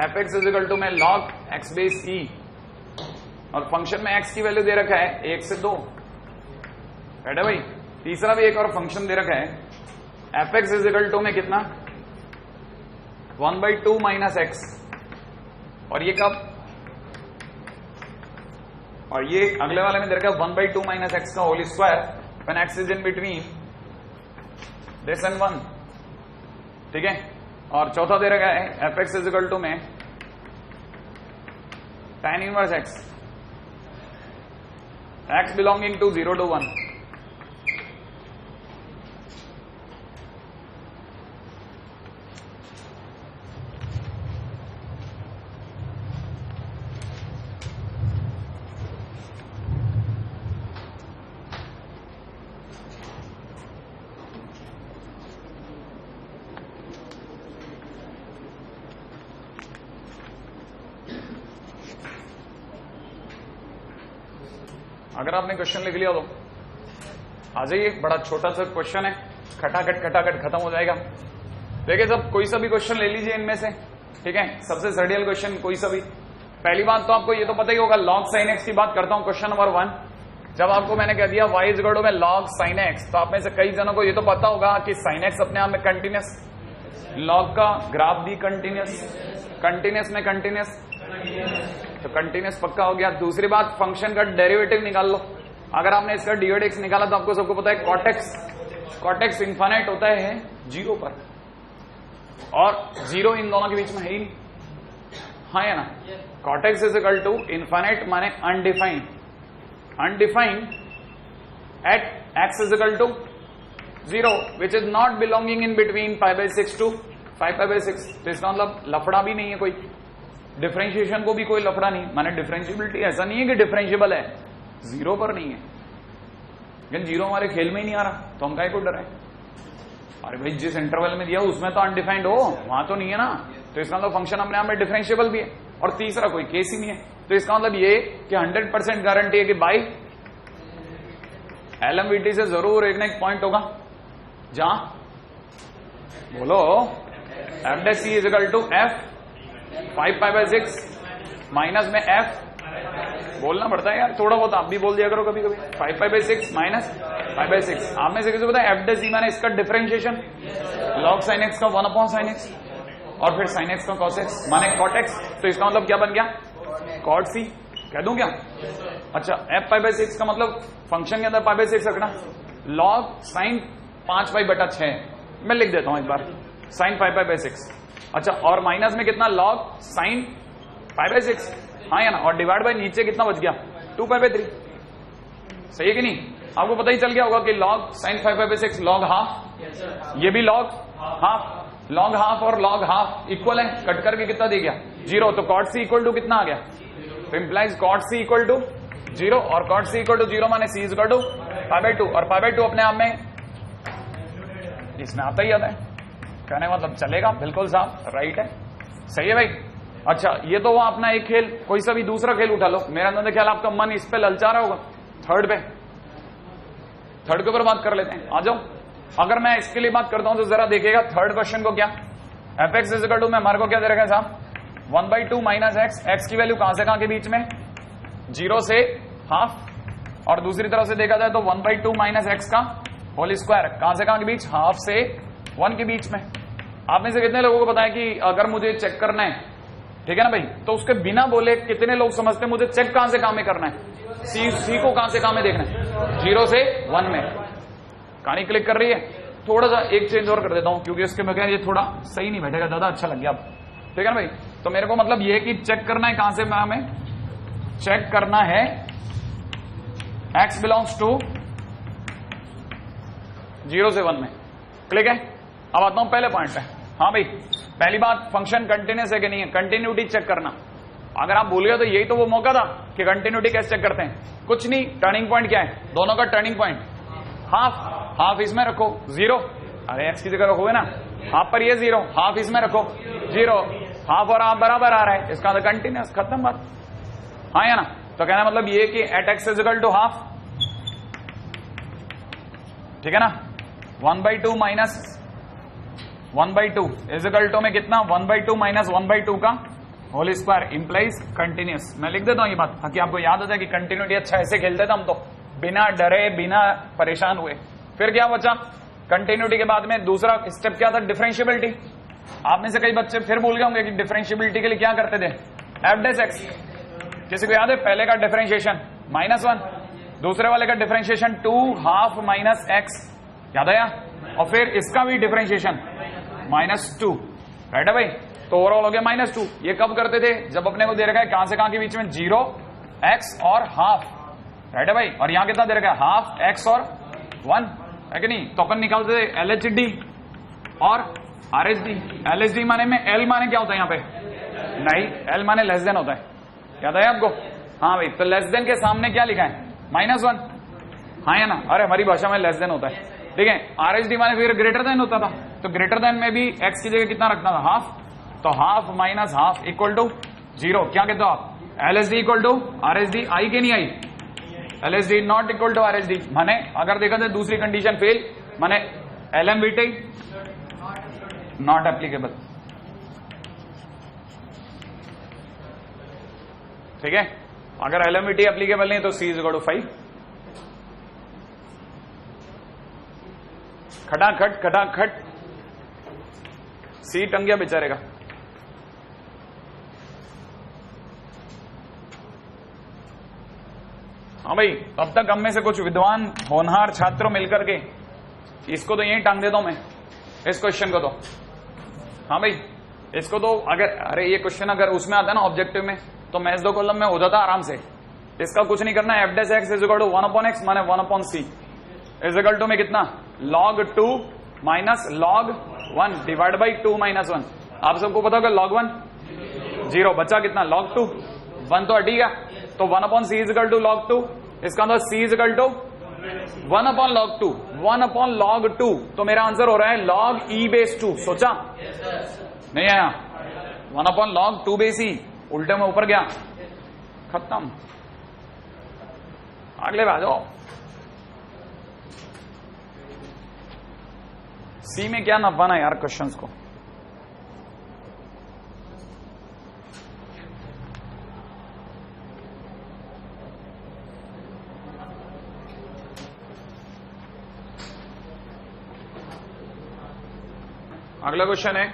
fx इज इक्वल टू में log x बेस e, और फंक्शन में x की वैल्यू दे रखा है 1 से 2, राइट है भाई। तीसरा भी एक और फंक्शन दे रखा है fx इज इक्वल टू में कितना 1/2 माइनस x, और ये कब, और ये अगले वाले में दे रखा है 1/2 माइनस x का whole square when x is in between this and 1, ठीक है। और चौथा दे रखा है fx इज इक्वल टू में tan inverse x belonging to 0 to 1। अगर आपने क्वेश्चन लिख लिया तो आ जाइए, बड़ा छोटा सा क्वेश्चन है, खटाखट खटाखट खत्म हो जाएगा। देखिए सब कोई सा भी क्वेश्चन ले लीजिए इनमें से, ठीक है, सबसे सरल क्वेश्चन कोई सा भी। पहली बात तो आपको ये तो पता ही होगा, log sin x की बात करता हूं क्वेश्चन नंबर 1। जब आपको मैंने कह दिया y इज इक्वल टू में log sin x, तो आप में से कई जनों को ये तो पता होगा कि sin x अपने आप में कंटिन्यूस, log का ग्राफ भी कंटिन्यूस, कंटिन्यूस में कंटिन्यूस, तो कंटिन्यूस पक्का हो गया। दूसरी बात, फंक्शन का डेरिवेटिव निकाल लो। अगर आपने इसका dy dx निकाला तो आपको सबको पता है cot x इन्फिनिट होता है 0 पर, और 0 इन दोनों के बीच में है ही नहीं, हाँ या ना। cot x is equal to infinite माने undefined, undefined at x is equal to 0 which is not belonging in between 5/6 to 5/6। तो इसका मतलब लफड़ा भी नहीं है कोई, डिफरेंशिएशन को भी कोई लफड़ा नहीं, माने डिफरेंशिएबिलिटी ऐसा नहीं है कि डिफरेंशिएबल है, 0 पर नहीं है। लेकिन 0 हमारे खेल में ही नहीं आ रहा, तो हम काहे को डर है? अरे भाई जिस इंटरवल में दिया उसमें तो अनडिफाइंड हो, वहां तो नहीं है ना, तो इसका मतलब फंक्शन अपने आप में डिफरेंशिएबल भी है। और तीसरा कोई केस ही नहीं है, तो इसका मतलब ये कि 100% गारंटी है कि बाई LMVT से जरूर एक ना एक पॉइंट होगा जहां बोलो f' c is equal to f 5/6 माइनस में f, बोलना पड़ता है यार थोड़ा बहुत, आप भी बोल दिया करो कभी कभी, 5/6 माइनस 5/6। आप में से किसी को पता है f' माने इसका डिफरेंशिएशन log sin x का 1/sin x, और फिर sin x का cos x माने cot x, तो इसका मतलब क्या बन गया cot c, कह दूं क्या? अच्छा f 5/6 का मतलब फंक्शन के अंदर 5/6 रखना, log sin 5/6 मैं लिख देता हूं एक बार, sin 5/6। अच्छा और माइनस में कितना log sin 5/6, हाँ या ना, और डिवाइड बाय नीचे कितना बच गया 2π/3, सही है कि नहीं? आपको पता ही चल गया होगा कि log sin 5/6 log हाफ, ये भी log हाफ, log हाफ और log हाफ इक्वल है, कट करके कितना दे गया 0, तो cot c इक्वल टू कितना आ गया, तो implies cot c equal to 0, और cot c इक्वल टू 0 माने c इक्वल टू π/2, और π/2 अपने आप में इसमें आता ही आता है, कहने मतलब चलेगा बिल्कुल साहब, राइट है, सही है भाई। अच्छा ये तो वो अपना एक खेल, कोई सा भी दूसरा खेल उठा लो, मेरा अंदर ख्याल आपका मन इस पे ललचा रहा होगा, थर्ड के ऊपर बात कर लेते हैं, आ जाओ। अगर मैं इसके लिए बात करता हूं तो जरा देखिएगा थर्ड क्वेश्चन को, क्या fx इज इक्वल टू में हमारे को क्या दे रखा है साहब 1/2 माइनस x की वैल्यू कहां से कहां के बीच में 0 से हाफ, और दूसरी तरफ से देखा जाए तो 1/2 माइनस x का होल स्क्वायर कहां से कहां के बीच, हाफ से 1 के बीच में। आप में से कितने लोगों को पता है कि अगर मुझे चेक करना है, ठीक है ना भाई, तो उसके बिना बोले कितने लोग समझते हैं मुझे चेक कहां से कहां में करना है, सी को कहां से कहां में देखना है 0 से 1 में। कहानी क्लिक कर रही है, थोड़ा सा एक चेंज और कर देता हूं क्योंकि इसके बगैर ये थोड़ा सही नहीं बैठेगा, ज्यादा अच्छा लग गया अब, ठीक है ना भाई। तो मेरे को मतलब ये कि चेक करना है कहां से, हमें चेक करना है x बिलोंग्स टू 0 से 1 में, क्लिक है। अब आता हूं पहले पॉइंट पे। हाँ भाई पहली बात, फंक्शन कंटिन्यूस है कि नहीं है, कंटिन्यूटी चेक करना। अगर आप भूल गए तो यही तो वो मौका था कि कंटिन्यूटी कैसे चेक करते हैं, कुछ नहीं, टर्निंग पॉइंट क्या है, दोनों का टर्निंग पॉइंट हाफ, हाफ इसमें रखो 0, अरे x की जगह रखोगे ना, हाफ पर ये 0, हाफ इसमें रखो 0, हाफ और हाफ बराबर आ रहा है, इसका कंटिन्यूस, खत्म बात, हाँ या ना। तो कहना मतलब ये कि at x is equal to half, ठीक है ना, 1/2 माइनस 1/2 इज इक्वल टू में कितना 1/2 माइनस 1/2 का होल स्क्वायर इंप्लाइज कंटिन्यूस। मैं लिख देता हूं ये बात ताकि आपको याद हो जाए कि कंटिन्यूटी अच्छा ऐसे खेलते थे हम तो, बिना डरे बिना परेशान हुए। फिर क्या बचा कंटिन्यूटी के बाद में दूसरा स्टेप क्या था, डिफरेंशियबिलिटी। आप में से कई बच्चे फिर भूल गए होंगे कि डिफरेंशियबिलिटी के लिए क्या करते थे, एफ डैश एक्स। किसी को याद है पहले का डिफरेंशिएशन -1, दूसरे वाले का डिफरेंशिएशन 2 हाफ माइनस एक्स, याद आया, और फिर इसका भी डिफरेंशिएशन -2, राइट है भाई। तो ओवरऑल हो गया -2। ये कब करते थे, जब अपने को दे रखा है कहां से कहां के बीच में 0 एक्स और हाफ, राइट है भाई, और यहां कितना दे रखा है हाफ एक्स और 1, है कि नहीं। तो अपन निकालते थे LHD और RHD। LHD माने में L माने क्या होता है यहाँ पे, नहीं, L माने लेस देन होता है, याद है आपको। हाँ भाई, तो लेस देन के सामने क्या लिखा है -1, हाँ या ना, अरे हमारी भाषा में लेस देन होता है, ठीक है। RHD माने फिर ग्रेटर देन होता था, तो ग्रेटर देन में भी x की जगह कितना रखना था, हाफ, तो half minus half equal to 0। क्या कहते हो आप, LHD इक्वल टू RHD, आई के नहीं आई, LHD not equal to RHD, माने अगर देखा जाए दूसरी कंडीशन फेल, माने LMVT नॉट एप्लीकेबल, ठीक है। अगर LMVT एप्लीकेबल नहीं तो C इज इक्वल टू 5। खटाखट खटाखट C टंग गया बेचारे का। हाँ भाई, अब तक हम में से कुछ विद्वान होनहार छात्रों मिलकर के इसको तो यही टांग देता हूं मैं, इस क्वेश्चन को तो। हाँ भाई, इसको तो अगर, अरे ये क्वेश्चन अगर उसमें आता है ना ऑब्जेक्टिव में, तो मैथ्स 2 कॉलम में हो जाता आराम से। इसका कुछ नहीं करना है, F dash x is equal to 1/x माने 1/c इज इक्वल टू में कितना log 2 minus log 1 divide by 2 minus 1। आप सबको पता होगा log 1 0, बचा कितना log 2, 1 तो हटी गया, तो 1/c is equal to log 2। इसका मतलब c is equal to 1/log 2, 1/log 2। तो मेरा आंसर हो रहा है log e बेस 2। सोचा नहीं आया, 1/log 2 बेस e, उल्टे में ऊपर गया, खत्म। अगले आ जाओ, सी में क्या नपाना यार क्वेश्चंस को। अगला क्वेश्चन है,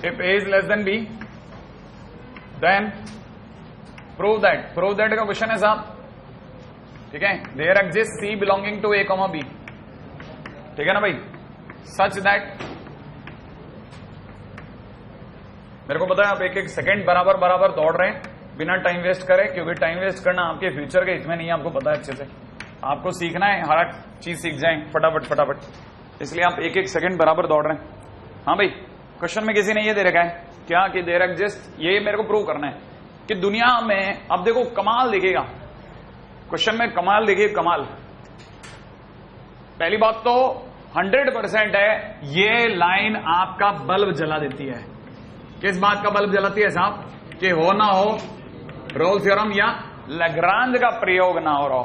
if a is less than b then prove that. Prove that का क्वेश्चन है साहब, ठीक है। There exist c belonging to a comma b, ठीक है ना भाई, सच दैट, मेरे को पता है आप एक एक सेकंड बराबर बराबर दौड़ रहे हैं बिना टाइम वेस्ट करे, क्योंकि टाइम वेस्ट करना आपके फ्यूचर के हित में नहीं है, आपको पता है अच्छे से। आपको सीखना है, हर चीज सीख जाए फटाफट फटाफट, इसलिए आप एक एक सेकंड बराबर दौड़ रहे हैं। हाँ भाई, क्वेश्चन में किसी ने ये दे रखा है क्या कि देयर एग्जिस्ट, ये मेरे को प्रूव करना है कि दुनिया में, अब देखो कमाल देखिएगा क्वेश्चन में, कमाल देखिए कमाल। पहली बात तो 100% है, ये लाइन आपका बल्ब जला देती है। किस बात का बल्ब जलाती है साहब, कि हो ना हो रोल्स थ्योरम या लैग्रांज का प्रयोग ना हो रहा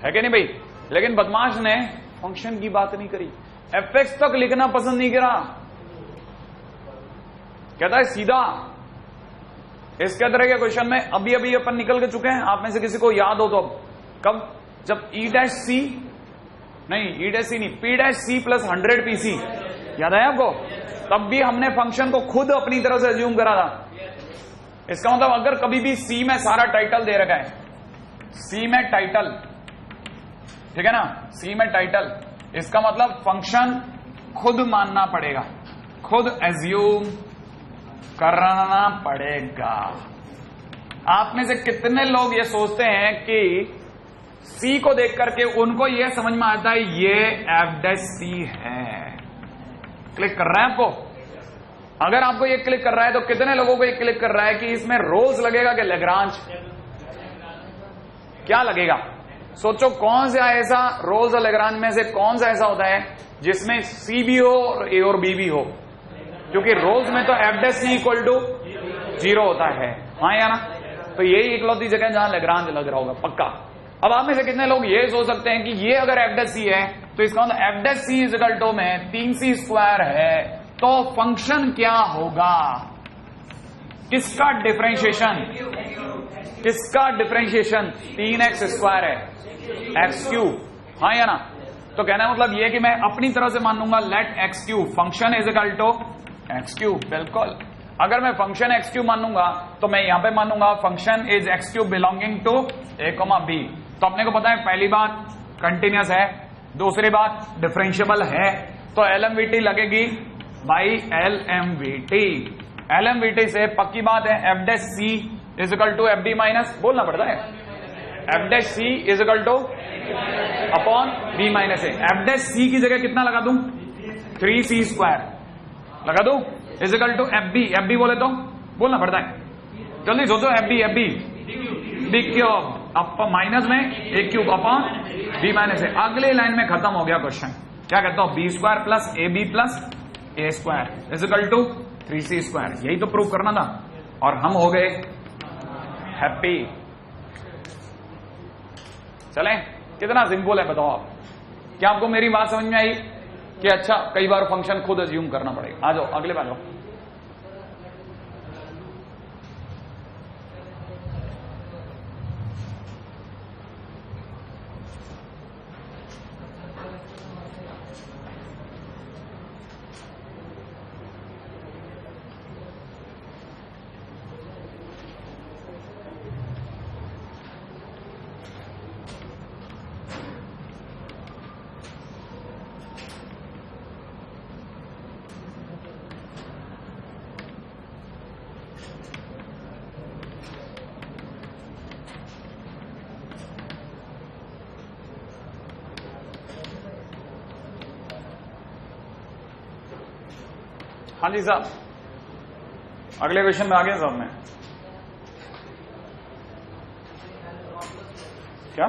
है कि नहीं भाई। लेकिन बदमाश ने फंक्शन की बात नहीं करी, एफएक्स तक लिखना पसंद नहीं करा, कहता है सीधा। इसके तरह के क्वेश्चन में अभी अभी अपन निकल के चुके हैं, आप में से किसी को याद हो तो कब, जब ई डैश सी नहीं, p dash c plus 100 PC, याद है आपको, तब भी हमने फंक्शन को खुद अपनी तरह से अज्यूम करा था। इसका मतलब अगर कभी भी सी में सारा टाइटल दे रखा है, सी में टाइटल, ठीक है ना, सी में टाइटल, इसका मतलब फंक्शन खुद मानना पड़ेगा, खुद एज्यूम करना पड़ेगा। आप में से कितने लोग ये सोचते हैं कि सी को देख करके उनको यह समझ में आता है ये एफ डैश सी है। क्लिक कर रहा है आपको, अगर आपको ये क्लिक कर रहा है तो कितने लोगों को ये क्लिक कर रहा है कि इसमें रोल्स लगेगा कि लैग्रांज, क्या लगेगा? सोचो कौन सा ऐसा रोल्स और लैग्रांज में से कौन सा ऐसा होता है जिसमें सी भी हो और ए और बी भी हो, क्योंकि रोल्स में तो f dash C equal to 0 होता है। हाँ या ना? तो यही इकलौती जगह जहां लैग्रांज लग रहा होगा पक्का। अब आप में से कितने लोग ये सोच सकते हैं कि ये अगर एफ डैश सी है तो इसका मतलब f dash C is equal to में 3c² है, तो फंक्शन क्या होगा? किसका डिफरेंशिएशन? किसका डिफरेंशिएशन? 3x² है, x3, हाँ या ना? तो कहना मतलब ये कि मैं अपनी तरह से मान लूंगा let x3 function is equal to x3। बिल्कुल, अगर मैं फंक्शन x3 मानूंगा तो मैं यहां पे मानूंगा function is x3 belonging to a, b। तो अपने को पता है पहली बात कंटिन्यूस है, दूसरी बात डिफरेंशिएबल है, तो LMVT लगेगी बाई LMVT। LMVT से पक्की बात है F dash C is equal to FD minus, बोलना पड़ता है, F dash C is equal to upon B minus A. F dash C की जगह कितना लगा दूं? 3c² लगा दूं इज इक्वल टू FB बोले तो बोलना पड़ता है, जल्दी सोचो, FB B क्यूब अब माइनस में a cube upon B minus A. अगले लाइन में खत्म हो गया क्वेश्चन। क्या कहता हूं? B² plus AB plus A² is equal to 3c²। यही तो प्रूव करना था और हम हो गए हैप्पी। चलें, कितना सिंपल है बताओ आप। क्या आपको मेरी बात समझ में आई कि अच्छा कई बार फंक्शन खुद अज्यूम करना पड़ेगा? आ जाओ अगले बार जाओ। हाँ जी साहब, अगले क्वेश्चन में आ गए साहब में। क्या?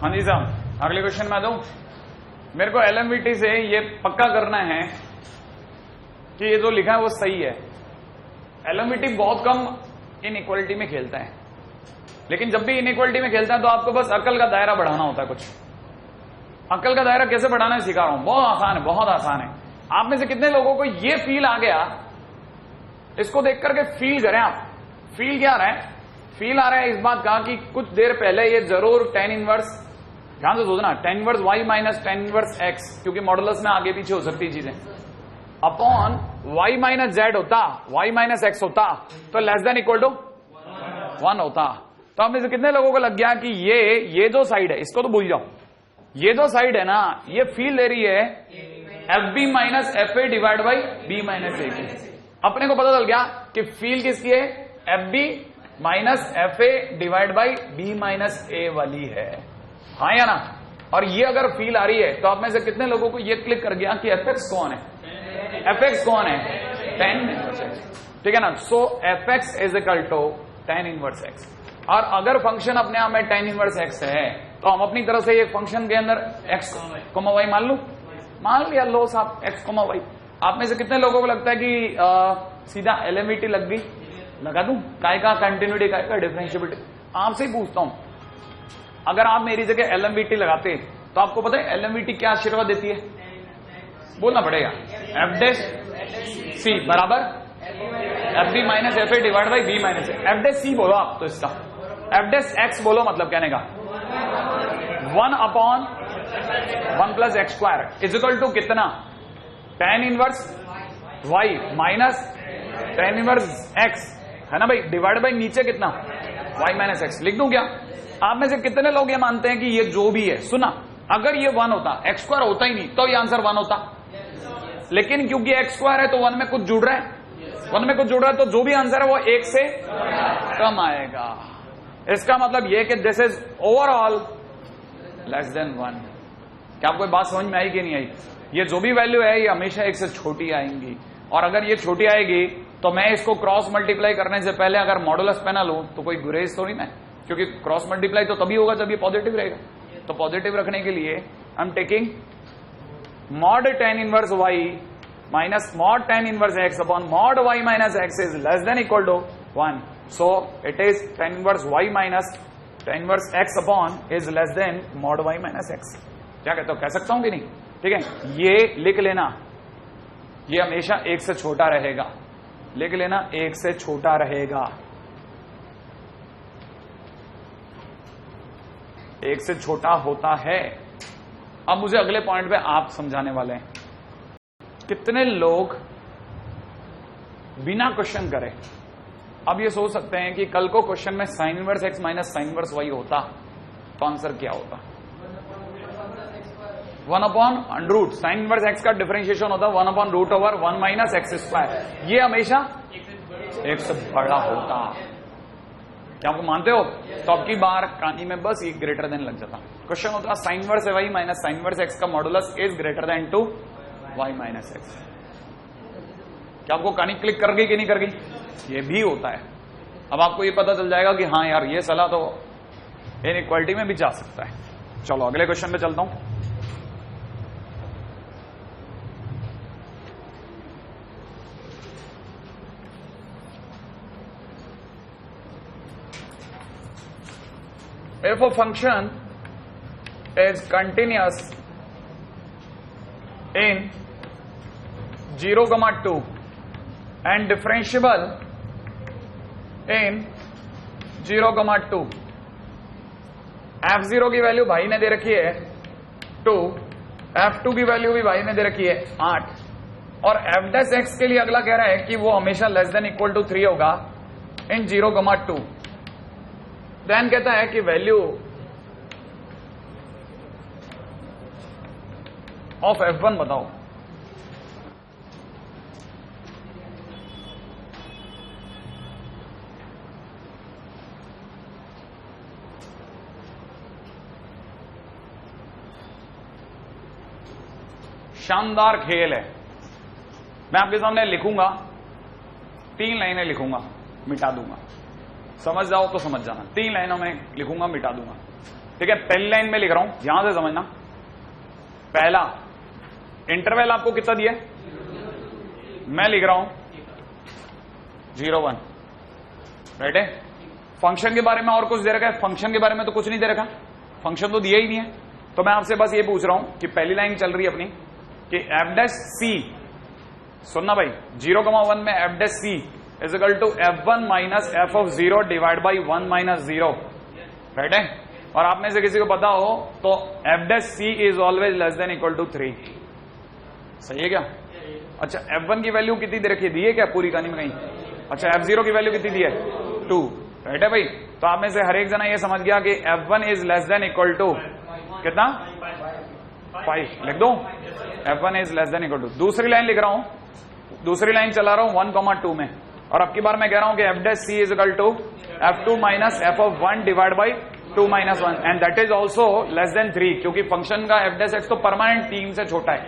हाँ जी साहब, अगले क्वेश्चन में आ जाऊं। मेरे को LMVT से ये पक्का करना है कि ये जो लिखा है वो सही है। LMVT बहुत कम इनइक्वालिटी में खेलता है, लेकिन जब भी इनइक्वालिटी में खेलता है तो आपको बस अकल का दायरा बढ़ाना होता है। कुछ अकल का दायरा कैसे बढ़ाना है सिखा रहा हूं, बहुत आसान है, बहुत आसान है। आप में से कितने लोगों को ये फील आ गया, इसको देख करके फील करें आप। फील क्या आ रहा है? फील आ रहा है इस बात का कि कुछ देर पहले ये जरूर tan इनवर्स, ध्यान से सोचना, tan inverse y minus tan inverse x, क्योंकि मॉडुलस में आगे पीछे हो सकती है चीजें, अपॉन y माइनस z होता, y माइनस x होता, तो लेस देन इक्वल टू 1 होता। तो आप में से कितने लोगों को लग गया कि ये जो साइड है इसको तो भूल जाओ, ये जो साइड है ना ये फील ले रही है FB minus FA divide by B minus A की। अपने को पता चल गया कि फील किसकी है? FB minus FA divide by B minus A वाली है, हाँ या ना? और ये अगर फील आ रही है तो आप में से कितने लोगों को ये क्लिक कर गया कि FX कौन है? FX कौन है? tan इनवर्स x, ठीक है ना? So FX is equal to tan inverse x। और अगर फंक्शन अपने आप में tan इनवर्स x है तो हम अपनी तरफ से ये फंक्शन के अंदर x, y मान लू, मान लिया, लो साहब x, y। आप में से कितने लोगों को लगता है कि सीधा LMVT लग गई? लगा दूं? काय का कंटिन्यूटी, काय का डिफरेंशिएबिलिटी? आपसे ही पूछता हूं, अगर आप मेरी जगह LMVT लगाते तो आपको पता है LMVT क्या आशीर्वाद देती है? बोलना पड़ेगा, एफ डैश सी बराबर FB minus FA divide by B minus A। F dash C बोलो आप, तो इसका एफ डैश x बोलो, मतलब कहने का 1 upon 1 plus x² is equal to कितना? tan inverse y minus tan inverse x, है ना भाई, डिवाइड बाई नीचे कितना? y minus x। लिख दूं क्या? आप में से कितने लोग ये मानते हैं कि ये जो भी है, सुना, अगर ये 1 होता, x² होता ही नहीं तो ये आंसर 1 होता, लेकिन क्योंकि x² है तो 1 में कुछ जुड़ रहा है, 1 में कुछ जुड़ रहा है, तो जो भी आंसर है वो 1 से कम आएगा। इसका मतलब ये कि this is overall less than 1। क्या आपको बात समझ में आई कि नहीं आई? ये जो भी वैल्यू है ये हमेशा 1 से छोटी आएंगी, और अगर ये छोटी आएगी तो मैं इसको क्रॉस मल्टीप्लाई करने से पहले अगर मॉडुलस पे ना लूं तो कोई गुरेज थोड़ी ना है, क्योंकि क्रॉस मल्टीप्लाई तो तभी होगा जब ये पॉजिटिव रहेगा। तो पॉजिटिव रखने के लिए I am taking mod tan inverse y minus mod tan inverse x upon mod y minus x is less than equal to 1. So it is tan inverse y minus tan inverse x upon is less than mod y minus x. क्या कहते हो, कह सकता हूं कि नहीं? ठीक है, ये लिख लेना, ये हमेशा 1 से छोटा रहेगा. लिख लेना 1 से छोटा रहेगा, 1 से छोटा होता है. अब मुझे अगले पॉइंट पे आप समझाने वाले हैं. कितने लोग बिना क्वेश्चन करे अब ये सोच सकते हैं कि कल को क्वेश्चन में sine inverse x minus sine inverse y होता तो आंसर क्या होता? 1 upon root sine inverse x का डिफरेंशिएशन होता 1 upon root over 1 minus x square. ये हमेशा 1 से बड़ा होता. क्या आपको मानते हो? तो अब की बार कहानी में बस ये ग्रेटर देन लग जाता. क्वेश्चन होता sine inverse y minus sine inverse x का modulus is greater than to y minus x. क्या आपको कहानी क्लिक कर गई कि नहीं कर गई? ये भी होता है. अब आपको ये पता चल जाएगा कि हाँ यार ये सलाह तो इनइक्वालिटी में भी जा सकता है. चलो अगले क्वेश्चन पे चलता हूं. If a function is continuous in 0, 2 and differentiable in 0, 2, f0 की वैल्यू भाई ने दे रखी है 2, f2 की वैल्यू भी भाई ने दे रखी है 8 और f डैश x के लिए अगला कह रहा है कि वो हमेशा लेस देन इक्वल टू 3 होगा इन 0, 2. देन कहता है कि वैल्यू ऑफ f1 बताओ. शानदार खेल है. मैं आपके सामने लिखूंगा, 3 लाइनें लिखूंगा, मिटा दूंगा. समझ जाओ तो समझ जाना. 3 लाइनों में लिखूंगा, मिटा दूंगा. ठीक है, पहली लाइन में लिख रहा हूं, यहां से समझना. पहला इंटरवल आपको कितना दिया? मैं लिख रहा हूं 0, 1. राइट है. फंक्शन के बारे में और कुछ दे रखा है? फंक्शन के बारे में तो कुछ नहीं दे रखा. फंक्शन तो दिया ही नहीं है. तो मैं आपसे बस ये पूछ रहा हूं कि पहली लाइन चल रही है अपनी कि एफ डैश सी, सुनना भाई, 0, 1 में f dash C is equal to f1 minus F of 0 divide by 1 minus 0. Right है. और आप में से किसी को पता हो तो f dash C is always less than equal to 3. सही है क्या? अच्छा, f1 की वैल्यू कितनी दे रखी है? दी है क्या पूरी कहानी में कहीं? अच्छा, f0 की वैल्यू कितनी दी है? 2. राइट है भाई. तो आप में से हर एक जना ये समझ गया कि f1 is less than equal to कितना? 5. लिख दो, f1 is less than equal to. दूसरी लाइन लिख रहा हूं, दूसरी लाइन चला रहा हूं 1, 2 में. और अब की बार मैं कह रहा हूं कि F dash C is equal to f2 minus F of 1 divide by 2 minus 1 and that is also less than 3, क्योंकट फंक्शन का एफ डैश एक्स तो परमानेंट 3 से छोटा है.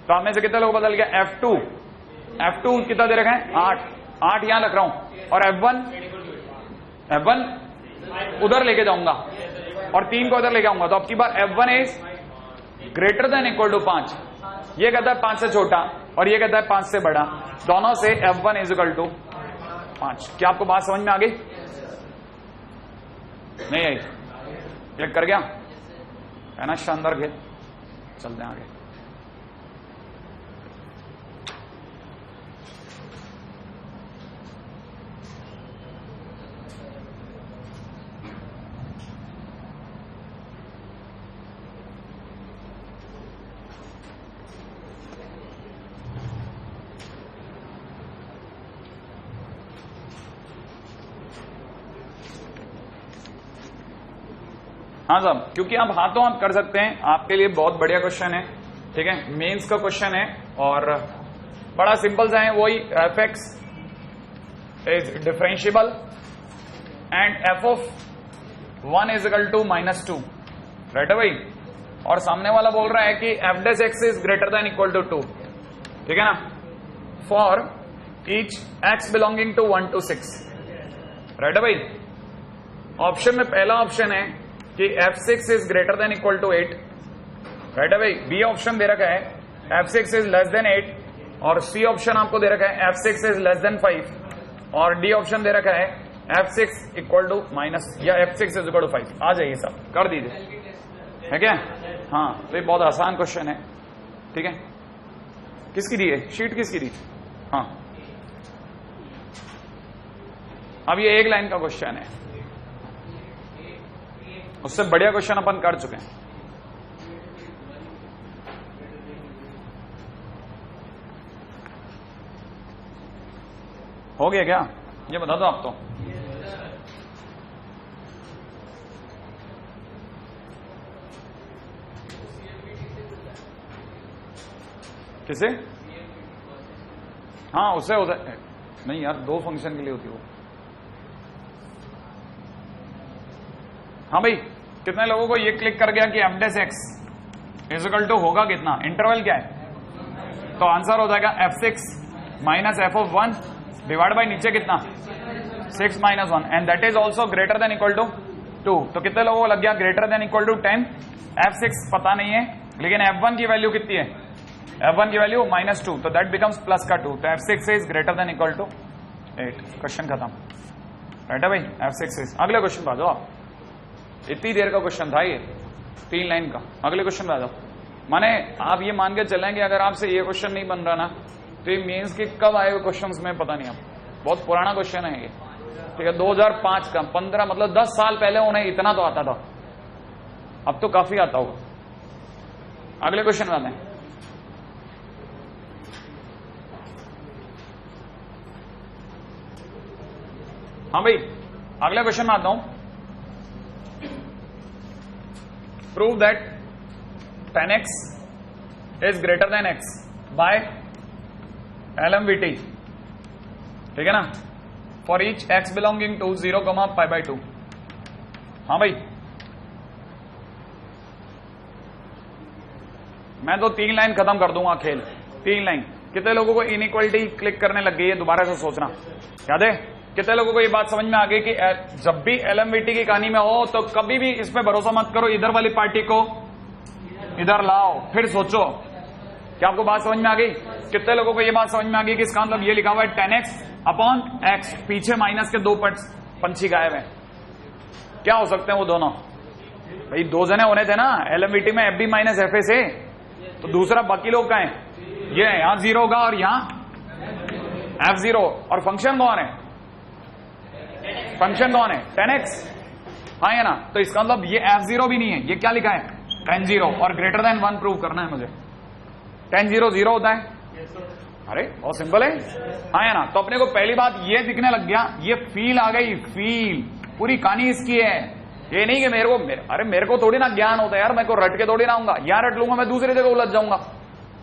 तो आप में से कितने लोग बदल गया? f2 कितना दे रखा है? 8 यहां रख रहा हूं. और f1 उधर लेके जाऊंगा और 3 को उधर लेके आऊंगा. तो अब की बार f1 is greater than equal to 5. ये कहता है 5 से छोटा और ये कहता है 5 से बड़ा. दोनों से f1 इज इक्वल टू 5. क्या आपको बात समझ में आ गई? नहीं आई? क्लिक कर गया है ना? शानदार खेल. चलते हैं आगे. हाँ साहब, क्योंकि आप हाथों हाथ कर सकते हैं. आपके लिए बहुत बढ़िया क्वेश्चन है. ठीक है, मेंस का क्वेश्चन है और बड़ा सिंपल सा है. वही f x is differentiable and f of 1 is equal to -2. Right है भाई. और सामने वाला बोल रहा है कि F dash x is greater than equal to 2. ठीक है ना? For each x belonging to 1 to 6. Right है भाई. ऑप्शन में पहला ऑप्शन है कि f6 is greater than equal to 8, right है भाई। बी ऑप्शन दे रखा है f6 इज लेस देन 8, और सी ऑप्शन आपको दे रखा है f6 इज लेस देन 5, और डी ऑप्शन दे रखा है f6 इक्वल टू माइनस या f6 इज इक्वल टू 5। आ जाइए सब कर दीजिए, है क्या? हाँ, तो ये बहुत आसान क्वेश्चन है, ठीक है। किसकी दी है शीट, किसकी दी? हाँ, अब ये एक लाइन का क्वेश्चन है, उससे बढ़िया क्वेश्चन अपन कर चुके हैं। हो गया क्या? ये बता दो आप तो। किसे? हाँ, उससे होता है नहीं यार, दो फंक्शन के लिए होती है वो। हाँ भाई, कितने लोगों को ये क्लिक कर गया कि f dash x is equal to होगा कितना? इंटरवल क्या है? तो आंसर हो जाएगा f6 minus f of 1 divide by नीचे कितना 6 minus 1, and that is also greater than equal to 2। तो कितने लोगों को लग गया greater than equal to 10? f6 पता नहीं है, लेकिन f1 की वैल्यू कितनी है? f1 की वैल्यू -2, तो दैट बिकम्स प्लस का 2, तो f6 is greater than equal to 8। Question खत्म, राइट है भाई। f6 इज, अगले क्वेश्चन आ जाओ आप। इतनी देर का क्वेश्चन था ये, 3 लाइन का। अगले क्वेश्चन आ जाओ। माने आप ये मान के चलें कि अगर आपसे ये क्वेश्चन नहीं बन रहा ना, तो ये मीन्स कि कब आए हुए क्वेश्चन में पता नहीं। आप बहुत पुराना क्वेश्चन है ये, ठीक है, 2005 का, 15 मतलब 10 साल पहले उन्हें इतना तो आता था, अब तो काफी आता होगा। अगले क्वेश्चन में आते हैं। हाँ भाई, अगले क्वेश्चन में आता हूं। Prove that 10x is greater than x by LMVT, ठीक है ना, for each x belonging to 0, π/2। हाँ भाई, मैं तो 3 लाइन खत्म कर दूंगा खेल, 3 लाइन। कितने लोगों को इनइक्वालिटी क्लिक करने लग गई है? दोबारा से सोचना, याद है? कितने लोगों को ये बात समझ में आ गई कि जब भी LMVT की कहानी में हो तो कभी भी इस पे भरोसा मत करो, इधर वाली पार्टी को इधर लाओ, फिर सोचो। क्या आपको बात समझ में आ गई? कितने लोगों को ये बात समझ में आ गई कि इसका मतलब ये लिखा हुआ है 10x अपॉन x, पीछे माइनस के 2 पंछी गायब है। क्या हो सकते हैं वो दोनों? भाई 2 जने होने थे ना LMVT में, FB माइनस FA से, तो दूसरा बाकी लोग का है, ये यहां 0 होगा और यहां F0। और फंक्शन कौन है? फंक्शन कौन है? 10x, हाँ है ना। तो इसका मतलब ये F0 भी नहीं है, ये क्या लिखा है? 10 0, और ग्रेटर देन 1 प्रूव करना है मुझे। 10 0 0 होता है? अरे बहुत सिंपल है, हाँ है ना। तो अपने को पहली बात ये दिखने लग गया, ये फील आ गई, फील। पूरी कहानी इसकी है, ये नहीं कि मेरे को थोड़ी ना ज्ञान होता है यार, मेरे को रट के थोड़ी ना आऊंगा, यहाँ रट लूंगा मैं दूसरी जगह उलझ जाऊंगा।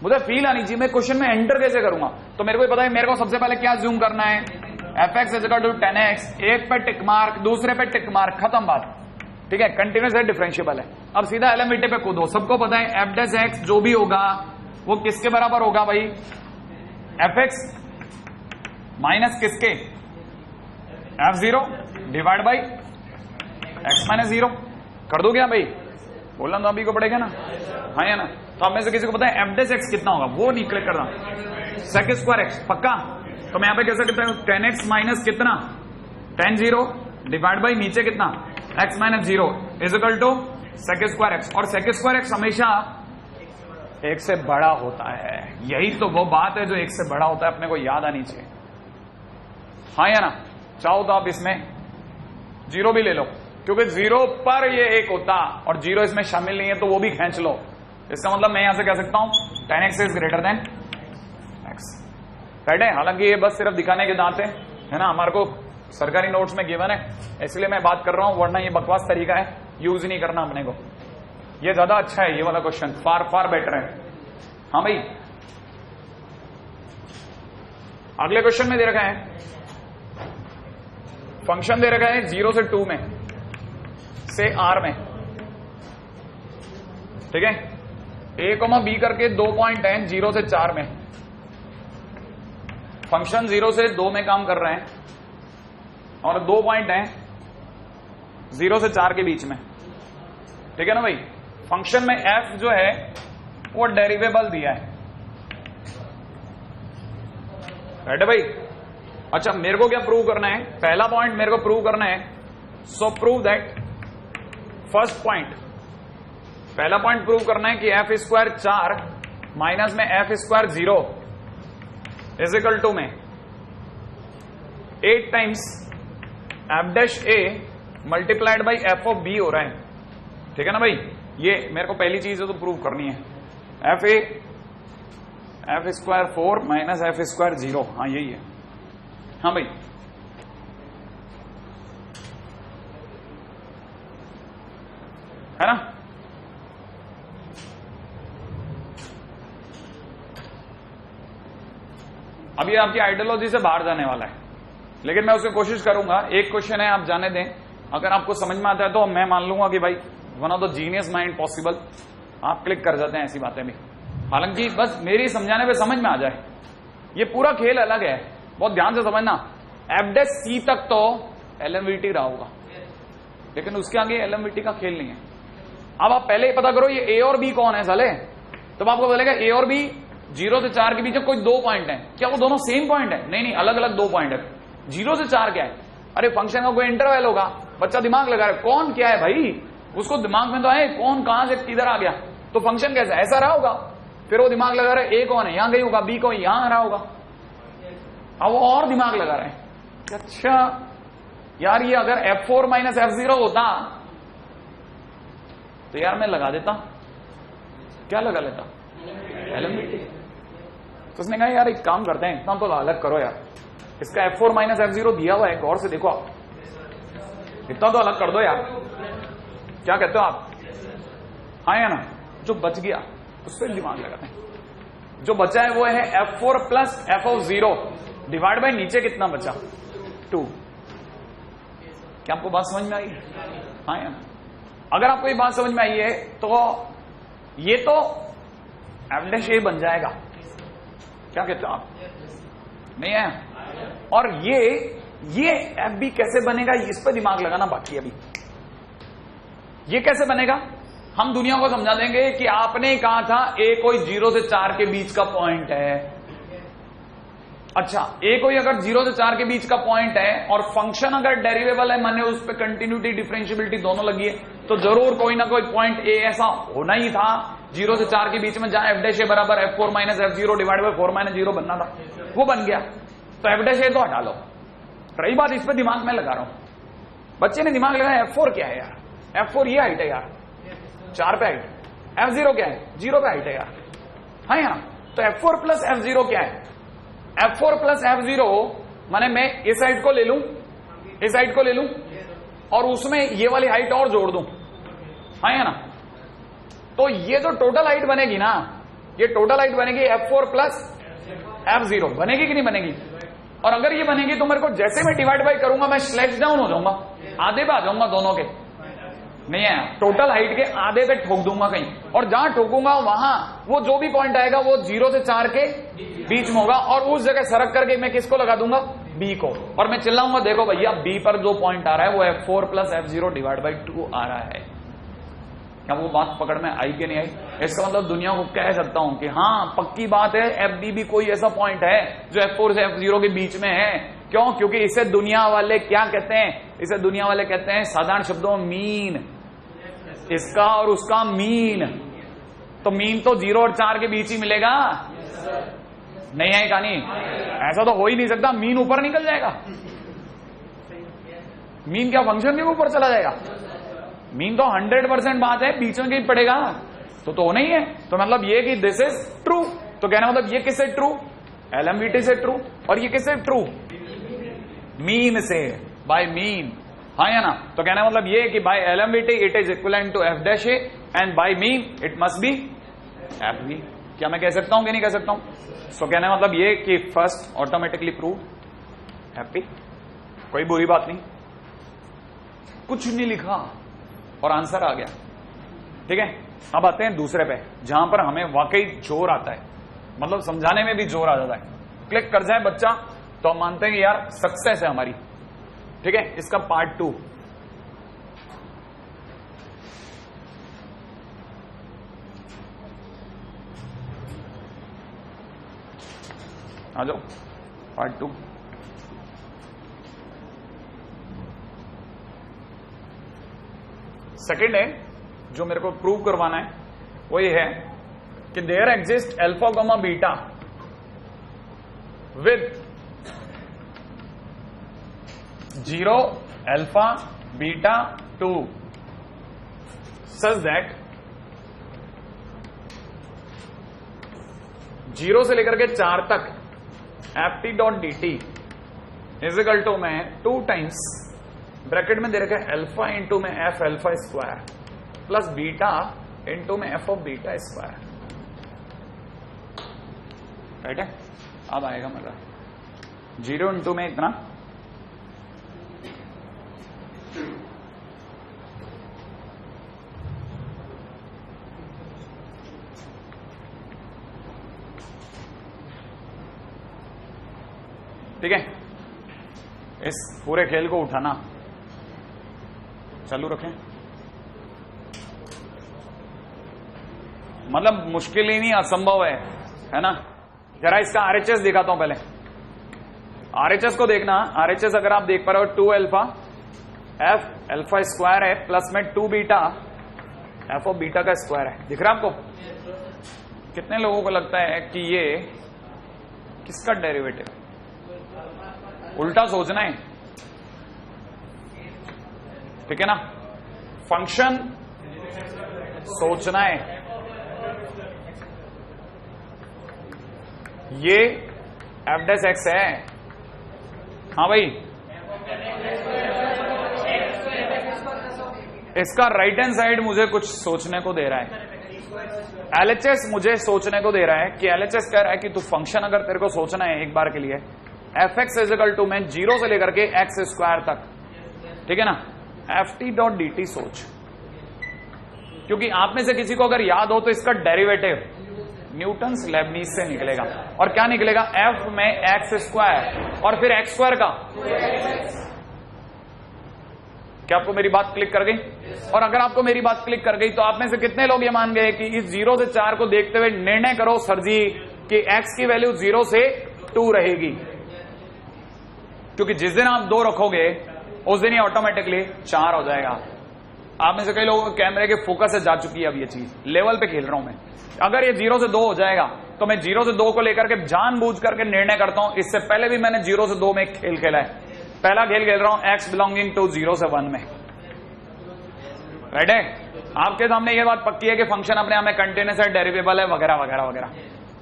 मुझे फील आनी चाहिए, मैं क्वेश्चन में एंटर कैसे करूंगा। तो मेरे को पता है मेरे को सबसे पहले क्या ज्यूम करना है, fx is equal to 10x, एक पे टिक मार्क, दूसरे पे टिक मार्क, खत्म बात, ठीक है। कंटिन्यूस है, डिफरेंशिएबल है। अब सीधा LMVT पे कूदो। सबको पता है f डैश x जो भी होगा वो किसके बराबर होगा भाई? fx माइनस किसके? f0 divide by x minus 0। कर दो क्या भाई? बोलना तो अभी को पड़ेगा ना, हाँ या ना। तो आप में से किसी को पता है f डैश x कितना होगा? वो नहीं क्लिक करना, sec स्क्वायर x पक्का। तो मैं यहां पे कैसे कहता हूं 10x माइनस कितना 10 0 डिवाइड बाई नीचे कितना x minus 0 is equal to sec square x. और सेक स्क्वायर एक्स हमेशा 1 से बड़ा होता है। यही तो वो बात है जो 1 से बड़ा होता है, अपने को याद आनी चाहिए, हाँ या ना। चाहो तो आप इसमें 0 भी ले लो, क्योंकि 0 पर ये 1 होता और 0 इसमें शामिल नहीं है, तो वो भी खींच लो। इसका मतलब मैं यहां से कह सकता हूं 10x is greater than x, right है। हालांकि ये बस सिर्फ दिखाने के दांत है ना, हमारे को सरकारी नोट्स में गिवन है, इसलिए मैं बात कर रहा हूं, वरना ये बकवास तरीका है, यूज नहीं करना अपने को। ये ज्यादा अच्छा है, ये वाला क्वेश्चन फार फार बेटर है। हाँ भाई, अगले क्वेश्चन में दे रखा है, फंक्शन दे रखा है 0 से 2 में से R में, ठीक है। a, b करके 2 पॉइंट है 0 से 4 में। फंक्शन 0 से 2 में काम कर रहे हैं और 2 पॉइंट हैं 0 से 4 के बीच में। ठीक है ना भाई। फंक्शन में एफ जो है वो डेरिवेबल दिया है, राइट है भाई। अच्छा मेरे को क्या प्रूव करना है, पहला पॉइंट मेरे को प्रूव करना है, so prove that first point, पहला पॉइंट प्रूव करना है कि एफ स्क्वायर 4 माइनस में f square 0 is equal to में 8 times f dash a multiplied by f of b हो रहा है, ठीक है ना भाई। ये मेरे को पहली चीज है तो प्रूव करनी है, F square 4 minus F square 0, हाँ यही है, हाँ भाई। है ना, अभी आपकी आइडियोलॉजी से बाहर जाने वाला है, लेकिन मैं उसकी कोशिश करूंगा। एक क्वेश्चन है, आप जाने दें, अगर आपको समझ में आता है तो मैं मान लूंगा कि भाई one of the genius mind possible, आप क्लिक कर जाते हैं ऐसी बातें भी, हालांकि बस मेरी समझाने पे समझ में आ जाए। ये पूरा खेल अलग है, बहुत ध्यान से समझना। एफ डैश सी तक तो एलएमवीटी रहा होगा, लेकिन उसके आगे एलएमवीटी का खेल नहीं है। अब आप पहले ही पता करो ये ए और बी कौन है साले, तब आपको बोलेगा ए और बी 0 से 4 के बीच में कोई 2 पॉइंट है, क्या वो दोनों सेम पॉइंट है? नहीं नहीं, अलग अलग 2 पॉइंट है। 0 से 4 क्या है? अरे फंक्शन का कोई इंटरवल होगा, बच्चा दिमाग लगा रहा है कौन क्या है भाई, उसको दिमाग में तो आए कौन कहां से किधर आ गया, तो फंक्शन कैसा ऐसा रहा होगा। फिर वो दिमाग लगा रहा है ए कौन है, यहां गई होगा, बी कौन यहां रहा होगा, अब वो और दिमाग लगा रहे हैं। अच्छा यार ये अगर F4 माइनस F0 होता तो यार मैं लगा देता, क्या लगा लेता, एलएमवीटी। तो उसने कहा यार एक काम करते हैं, इतना तो अलग करो यार, इसका F4 माइनस F0 दिया हुआ है, गौर से देखो आप, इतना तो अलग कर दो यार, क्या कहते हो आप? हाँ या ना, जो बच गया उस पर दिमाग लगाते हैं। जो बचा है वो है F4 plus F of 0 divide by नीचे कितना बचा 2। क्या आपको बात समझ में आई? हाँ या ना, अगर आपको ये बात समझ में आई है तो ये तो एफ डैश ए बन जाएगा, क्या कहते हो आप? नहीं है? और ये एफ बी कैसे बनेगा इस पर दिमाग लगाना बाकी है अभी। ये कैसे बनेगा हम दुनिया को समझा देंगे कि आपने कहा था ए कोई 0 से 4 के बीच का पॉइंट है। अच्छा ए कोई अगर 0 से 4 के बीच का पॉइंट है और फंक्शन अगर डेरिवेबल है, माने उस पर कंटिन्यूटी डिफरेंशियबिलिटी दोनों लगी है, तो जरूर कोई ना कोई पॉइंट ए ऐसा होना ही था 0 से 4 के बीच में जहां एफ डैश ए बराबर F4 minus F0 divide by 4 minus 0 बनना था, वो बन गया। तो एफ डैश ए तो हटा लो, रही बात इस पर दिमाग में लगा रहा हूं। बच्चे ने दिमाग लगाया F4 क्या है यार, F4 ये हाइट है यार 4 पे हाइट, F0 क्या है 0 पे हाइट है यार, हाँ यार। तो F4 प्लस F0 क्या है, F4 प्लस F0 माने मैं इस साइड को ले लूं, इस साइड को ले लूं और उसमें ये वाली हाइट और जोड़ दूं, हाँ या ना। तो ये जो टोटल हाइट बनेगी ना, ये टोटल हाइट बनेगी F4 प्लस F0, बनेगी कि नहीं बनेगी? और अगर ये बनेगी तो मेरे को जैसे मैं डिवाइड बाई करूंगा मैं स्लैश डाउन हो जाऊंगा, आधे पे आ जाऊंगा दोनों के, नहीं है टोटल हाइट के आधे पे ठोक दूंगा कहीं, और जहां ठोकूंगा वहां वो जो भी पॉइंट आएगा वो 0 से 4 के बीच में होगा, और उस जगह सरक करके मैं किसको लगा दूंगा, बी को, और मैं चिल्लाऊंगा देखो भैया बी पर जो पॉइंट आ रहा है वो F4 plus F0 divide by 2 आ रहा है। क्या वो बात पकड़ में आई कि नहीं आई? इसका मतलब दुनिया को कह सकता हूं कि हाँ पक्की बात है एफ बी भी कोई ऐसा पॉइंट है जो F4 से F0 के बीच में है। क्यों? क्योंकि इसे दुनिया वाले क्या कहते हैं, इसे दुनिया वाले कहते हैं साधारण शब्दों में मीन, इसका और उसका मीन। तो मीन तो 0 और 4 के बीच ही मिलेगा, नहीं है कहानी? ऐसा तो हो ही नहीं सकता, मीन ऊपर निकल जाएगा, मीन क्या फंक्शन के ऊपर चला जाएगा? मीन तो 100% बात है बीच में कहीं पड़ेगा तो नहीं है। तो मतलब ये कि दिस इज ट्रू, तो कहना मतलब ये किससे ट्रू, एलएमवीटी से ट्रू, और ये किससे ट्रू, मीन से, बाय मीन, हाँ या ना। तो कहना मतलब ये कि by LMVT it is equivalent to F dash A and by mean it must be F B. क्या मैं कह सकता हूं कि नहीं कह सकता हूं? सो कहना मतलब ये कि first automatically prove f b, कोई बुरी बात नहीं, कुछ नहीं लिखा और आंसर आ गया, ठीक है। अब आते हैं दूसरे पे जहां पर हमें वाकई जोर आता है, मतलब समझाने में भी जोर आ जाता है। क्लिक कर जाए बच्चा तो हम मानते हैं कि यार सक्सेस है हमारी, ठीक है। इसका पार्ट 2 आ जाओ पार्ट 2। सेकेंड है जो मेरे को प्रूव करवाना है वो ये है कि there exist alpha comma beta with 0 alpha beta 2 such that 0 से लेकर के 4 तक ft dot D T is equal to में 2 टाइम्स ब्रैकेट में दे रखा है अल्फा इंटू में F alpha square plus beta into में F of beta square. Right है, अब आएगा मजा। 0 इंटू में इतना ठीक है। इस पूरे खेल को उठाना चालू रखें, मतलब मुश्किल ही नहीं असंभव है ना। जरा इसका आरएचएस दिखाता हूं पहले। आरएचएस को देखना। आरएचएस अगर आप देख पा रहे हो 2 अल्फा एफ अल्फा स्क्वायर है प्लस में 2 बीटा एफ ऑफ बीटा का स्क्वायर है। दिख रहा है आपको? कितने लोगों को लगता है कि ये किसका डेरिवेटिव? उल्टा सोचना है, ठीक है ना। फंक्शन सोचना है। ये एफ डैश एक्स है। हाँ भाई, इसका राइट हैंड साइड मुझे कुछ सोचने को दे रहा है। एलएचएस मुझे सोचने को दे रहा है कि एलएचएस कह रहा है कि तू फंक्शन अगर तेरे को सोचना है एक बार के लिए एफ एक्स इजिकल टू में 0 से लेकर के एक्स स्क्वायर तक, ठीक है ना, F T dot D T सोच। क्योंकि आप में से किसी को अगर याद हो तो इसका डेरिवेटिव न्यूटन्स लेबनीज से निकलेगा। और क्या निकलेगा? एफ में एक्स स्क्वायर और फिर एक्स स्क्वायर का। क्या आपको मेरी बात क्लिक कर गई? और अगर आपको मेरी बात क्लिक कर गई तो आप में से कितने लोग ये मान गए कि इस 0 से 4 को देखते हुए निर्णय करो सर जी कि x की वैल्यू 0 से 2 रहेगी। क्योंकि जिस दिन आप 2 रखोगे उस दिन ये ऑटोमेटिकली 4 हो जाएगा। आप में से कई लोगों को कैमरे के फोकस से जा चुकी है अब ये चीज। लेवल पे खेल रहा हूं मैं। अगर ये 0 से 2 हो जाएगा तो मैं 0 से 2 को लेकर के जानबूझ करके निर्णय करता हूं। इससे पहले भी मैंने 0 से 2 में एक खेल खेला है। पहला खेल खेल रहा हूं x बिलोंगिंग टू 0 से 1 में। राइट है? आपके सामने ये बात पक्की है कि फंक्शन अपने आप में कंटीन्यूअस है, डेरिवेबल है, वगैरह वगैरह वगैरह।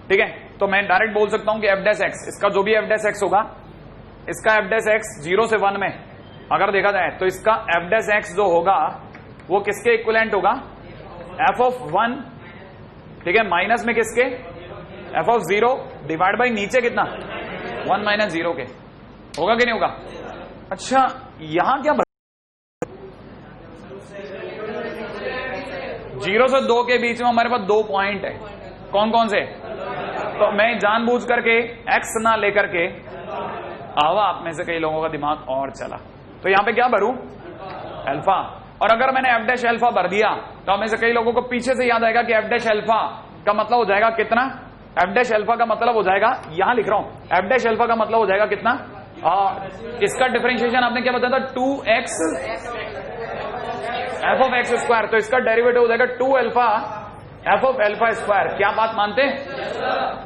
ठीक है, तो मैं डायरेक्ट बोल सकता हूं कि एफ डैश एक्स, इसका जो भी एफ डैश एक्स होगा, इसका एफ डैश एक्स 0 से 1 में अगर देखा जाए तो इसका एफ डैश एक्स जो होगा वो किसके इक्विवेलेंट होगा? एफ ऑफ 1, ठीक है, माइनस में किसके? एफ ऑफ 0 डिवाइड बाई नीचे कितना? 1 माइनस 0 के। होगा कि नहीं होगा? अच्छा, यहां क्या 0 से 2 के बीच में हमारे पास 2 पॉइंट है। कौन कौन से? तो मैं जानबूझ करके x ना लेकर के आवा, आप में से कई लोगों का दिमाग और चला, तो यहां पे क्या भरूं? अल्फा। और अगर मैंने एफ डैश अल्फा भर दिया तो आप में से कई लोगों को पीछे से याद आएगा कि एफ डैश अल्फा का मतलब हो जाएगा कितना? एफ डैश अल्फा का मतलब हो जाएगा, यहां लिख रहा हूं, एफ डैश अल्फा का मतलब हो जाएगा कितना? इसका डिफरेंशिएशन आपने क्या बताया था? 2x F of x square. तो इसका डेरिवेटिव हो जाएगा 2 alpha f of alpha square. क्या बात मानते?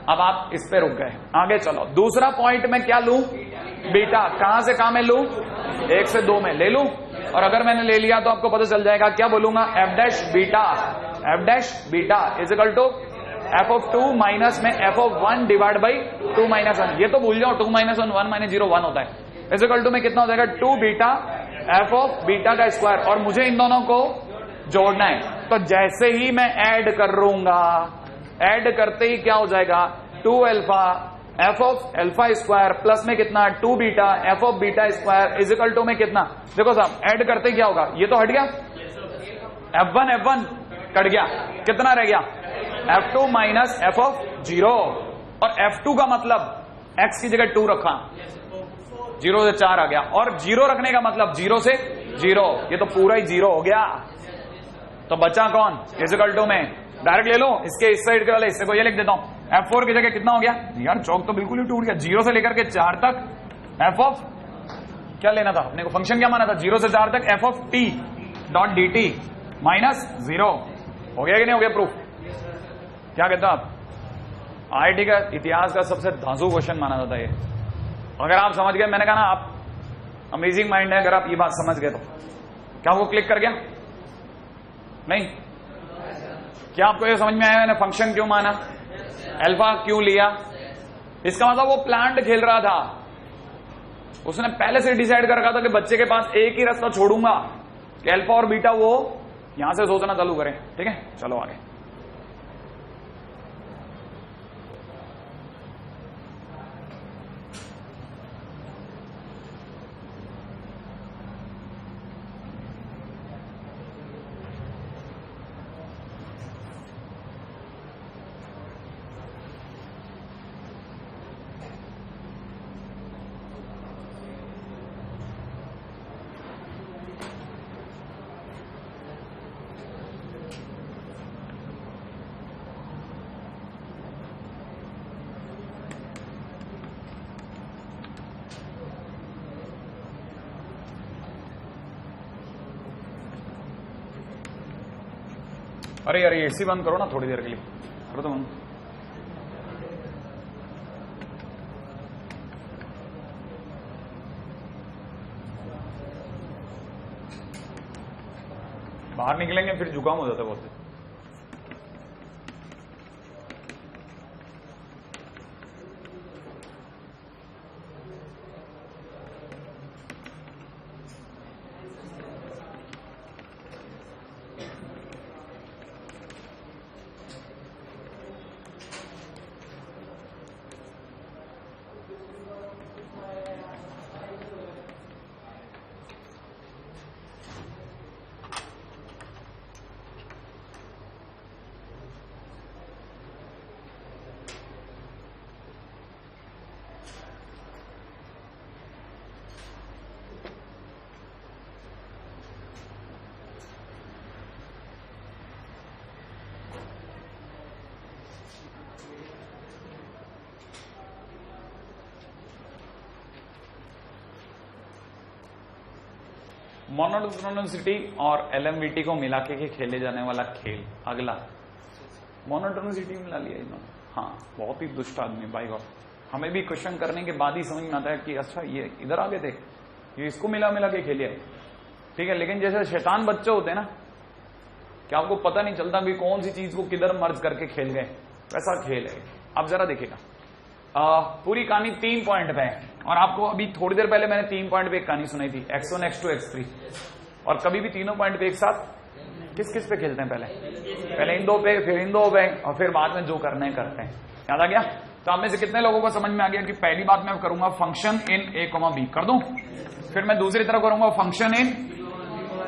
अब आप इस पे रुक गए, आगे चलो। दूसरा पॉइंट में क्या लूं? बीटा। कहां से कहां में लूं? 1 से 2 में ले लूं। और अगर मैंने ले लिया तो आपको पता चल जाएगा, क्या बोलूंगा? F dash beta, F dash beta is equal to F of 2 minus में F of 1 divide by 2 minus 1। ये तो भूल जाओ, 2 माइनस 1 1 माइनस 0 1 होता है। इज इक्वल टू में कितना हो जाएगा? 2 बीटा एफ ऑफ बीटा का स्क्वायर। और मुझे इन दोनों को जोड़ना है, तो जैसे ही मैं ऐड करूंगा, ऐड करते ही क्या हो जाएगा? 2 alpha f of alpha square plus में कितना? 2 beta f of beta square is equal to में कितना? देखो साहब, ऐड करते क्या होगा? ये तो हट गया, F1 कट गया, कितना रह गया? F2 minus F of 0। और F2 का मतलब x की जगह 2 रखा, 0 से 4 आ गया। और 0 रखने का मतलब 0 से 0, ये तो पूरा ही 0 हो गया। तो बचा कौन? इज इक्वल टू में डायरेक्ट ले लो, इसके इस साइड के वाले हिस्से को ये लिख देता हूं, F4 की जगह कितना हो गया यार, चौक तो बिल्कुल ही टूट गया। 0 से लेकर के 4 तक f ऑफ क्या लेना था अपने को, फंक्शन क्या माना था, 0 से 4 तक f of t dot dt minus 0। हो गया कि नहीं हो गया प्रूफ? क्या कहते हो आप? IIT का इतिहास का सबसे धांसू क्वेश्चन माना जाता है ये। अगर आप समझ गए, मैंने कहा ना आप अमेजिंग माइंड है, अगर आप ये बात समझ गए तो क्या वो क्लिक कर गया? नहीं? क्या आपको ये समझ में आया मैंने फंक्शन क्यों माना, अल्फा क्यों लिया? इसका मतलब वो प्लांट खेल रहा था, उसने पहले से डिसाइड कर रखा था कि बच्चे के पास एक ही रास्ता छोड़ूंगा कि अल्फा और बीटा वो यहां से सोचना चालू करें। ठीक है, चलो आगे। अरे यार ये एसी बंद करो ना थोड़ी देर के लिए, करो तो बंद। बाहर निकलेंगे फिर जुकाम हो जाता है बहुत। मोनोटोनिसिटी और एलएमवीटी को मिला के खेले जाने वाला खेल। अगला मोनोटोनिसिटी मिला लिया इन्होंने। हाँ, बहुत ही दुष्ट आदमी बाई गॉड। हमें भी क्वेश्चन करने के बाद ही समझ में आता है कि अच्छा ये इधर आ गए थे, ये इसको मिला मिला के खेले। ठीक है, लेकिन जैसे शैतान बच्चे होते हैं ना, कि आपको पता नहीं चलता कि कौन सी चीज को किधर मर्ज करके खेल गए, वैसा खेल है। अब जरा देखिएगा, पूरी कहानी 3 पॉइंट पे है और आपको अभी थोड़ी देर पहले मैंने 3 पॉइंट पे एक कहानी सुनाई थी, x1 x2 x3। और कभी भी तीनों पॉइंट पे एक साथ किस किस पे खेलते हैं? पहले इन दो पे, फिर इन दो पे, और फिर बाद में जो करना है करते हैं। याद आ गया? तो आप में से कितने लोगों को समझ में आ गया कि पहली बात मैं करूंगा फंक्शन इन a, b कर दूं, फिर मैं दूसरी तरफ करूंगा फंक्शन इन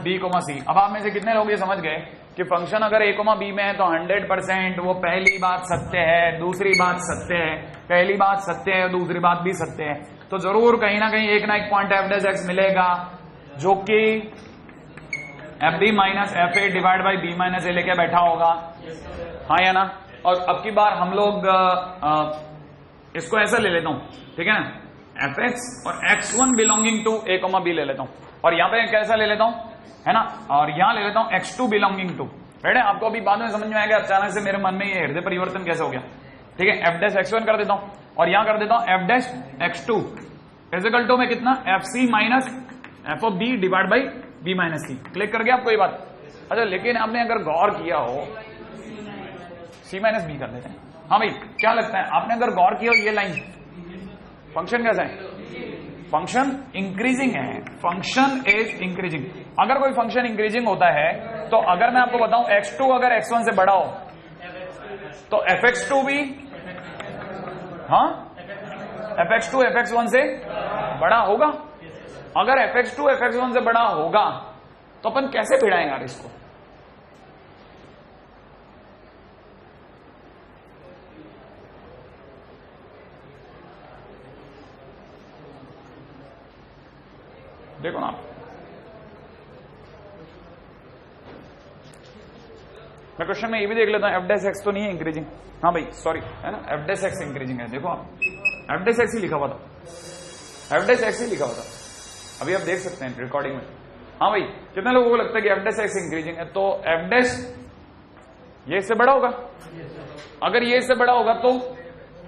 b, c। अब आप में से कितने लोग ये समझ गए कि फंक्शन अगर a, b में है तो 100% वो पहली बात सत्य है, दूसरी बात सत्य है, पहली बात सत्य है, दूसरी बात भी सत्य है। तो जरूर कहीं ना कहीं एक ना एक पॉइंट f डैश x मिलेगा जो कि F B minus F A divide by B minus A लेके बैठा होगा। हाँ या ना? और अब की बार हम लोग इसको ऐसा ले लेता हूं, ठीक है ना, एफ एक्स और x1 belonging to a, b ले लेता हूं, और यहां पे कैसा ले लेता हूं, है ना, और यहां ले लेता हूं x2 बिलोंगिंग टू। राइट है? आपको अभी बाद में समझ में आएगा अचानक से मेरे मन में ये हृदय परिवर्तन कैसे हो गया। ठीक है, एफ डैश x1 कर देता हूं और यहां कर देता हूं F dash x2 equal to में कितना, f C minus F of b divide by B minus c. Click कर गया आपको ये बात? अच्छा, लेकिन आपने अगर गौर किया हो, सी माइनस बी कर देते हैं। हाँ भाई, क्या लगता है आपने अगर गौर किया हो ये लाइन, फंक्शन कैसा है? फंक्शन इंक्रीजिंग है, फंक्शन इज इंक्रीजिंग। अगर कोई फंक्शन इंक्रीजिंग होता है तो अगर मैं आपको बताऊं x2 अगर x1 से बड़ा हो तो fx2 भी, हाँ, fx2 fx1 से बड़ा होगा। अगर fx2 fx1 से बड़ा होगा तो अपन कैसे भिड़ाएंगे यार इसको? देखो ना, मैं क्वेश्चन में ये भी देख लेता हूं, एफ डैश एक्स तो नहीं है इंक्रीजिंग। हाँ भाई सॉरी, है ना, एफ डैश एक्स इंक्रीजिंग है। देखो आप, एफ डैश एक्स ही लिखा हुआ था, एफ डैश एक्स ही लिखा हुआ था, अभी आप देख सकते हैं रिकॉर्डिंग में। हाँ भाई, कितने लोगों को लगता है कि एफ डैश एक्स इंक्रीजिंग है? तो एफ डैश ये इससे बड़ा होगा, अगर ये इससे बड़ा होगा तो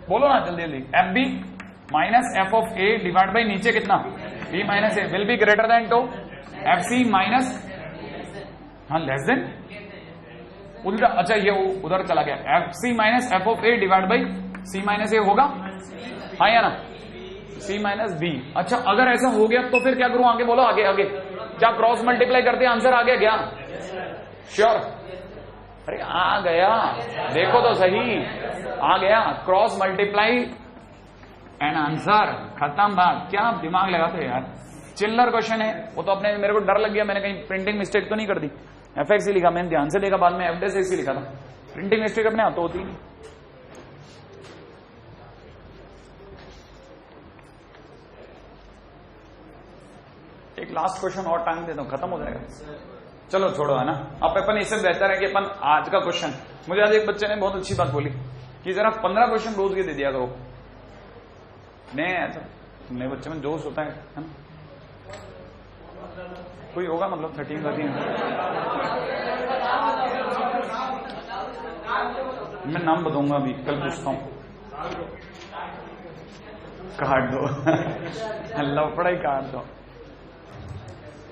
बोलो ना जल्दी जल्दी, F B minus F of A divide by नीचे कितना, B minus A will be greater than to F C minus, हाँ लेस देन, उल्टा, अच्छा ये उधर चला गया, F C minus F of A divide by C minus A होगा, हाँ या ना, सी माइनस बी। अच्छा अगर ऐसा हो गया तो फिर क्या करूं आगे, बोलो आगे आगे, क्या क्रॉस मल्टीप्लाई करते आंसर आ गया क्या? श्योर, अरे आ गया, देखो तो सही, आ गया, क्रॉस मल्टीप्लाई एंड आंसर, खत्म बात। क्या दिमाग लगाते हो यार, चिल्लर क्वेश्चन है वो तो। अपने मेरे को डर लग गया, मैंने कहीं प्रिंटिंग मिस्टेक तो नहीं कर दी, एफ एक्स ही लिखा, मैंने ध्यान से देखा, बाद में एफ डैश एक्स ही लिखा था, प्रिंटिंग मिस्टेक अपने हाथों होती नहीं। एक लास्ट क्वेश्चन और टाइम देता हूं, खत्म हो जाएगा, चलो छोड़ो, है ना। अब अपन इससे बेहतर है कि अपन आज का क्वेश्चन, मुझे आज एक बच्चे ने बहुत अच्छी बात बोली कि जरा 15 क्वेश्चन रोज के दे दिया करो। नहीं ऐसा नए बच्चे में जोश होता है ना, कोई होगा मतलब 13 मैं नाम बताऊंगा अभी, कल पूछता हूं, काट दो अल्लाह पढ़ाई काट दो।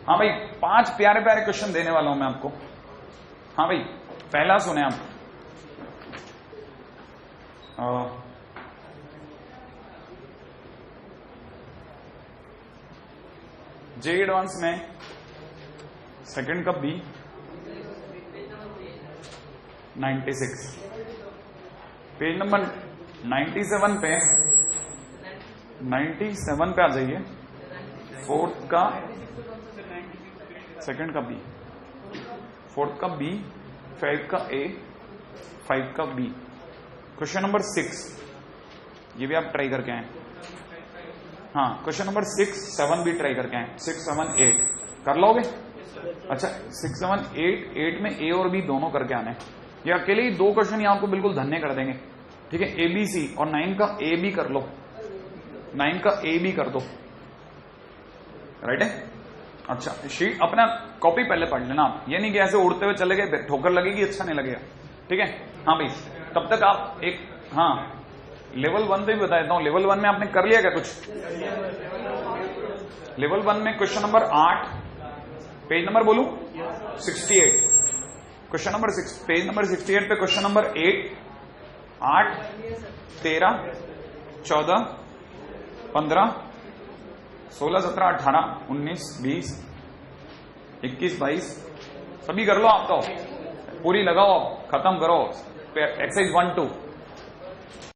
हाँ भाई 5 प्यारे प्यारे क्वेश्चन देने वाला हूं मैं आपको। हाँ भाई पहला सुने आप, जे एडवांस में सेकंड का बी 96, पेज नंबर 97 पे, 97 पे आ जाइए, फोर्थ का सेकंड का बी, फोर्थ का बी, 5 का ए, 5 का बी, क्वेश्चन नंबर 6, ये भी आप ट्राई करके आए। हाँ क्वेश्चन नंबर 6, 7 भी ट्राई करके आए, 6, 7, 8 कर लोगे? अच्छा 6, 7, 8 में ए और बी दोनों करके आने, ये अकेले ही 2 क्वेश्चन यहाँ आपको बिल्कुल धन्य कर देंगे, ठीक है। ए बी सी और 9 का ए बी कर लो, 9 का ए बी कर दो, राइट है। अच्छा शीट अपना कॉपी पहले पढ़ लेना आप, ये नहीं कि ऐसे उड़ते हुए चले गए, ठोकर लगेगी, अच्छा नहीं लगेगा, ठीक है। हाँ भाई तब तक आप एक, हाँ लेवल 1 पे भी बता देता हूं, लेवल 1 में आपने कर लिया क्या कुछ? लेवल 1 में क्वेश्चन नंबर 8, पेज नंबर बोलूं 68, क्वेश्चन नंबर 6, पेज नंबर 68 पे क्वेश्चन नंबर 8, 8, 13, 14, 15, 16, 17, 18, 19, 20, 21, 22 सभी कर लो आप, तो पूरी लगाओ, खत्म करो एक्सरसाइज 1, 2।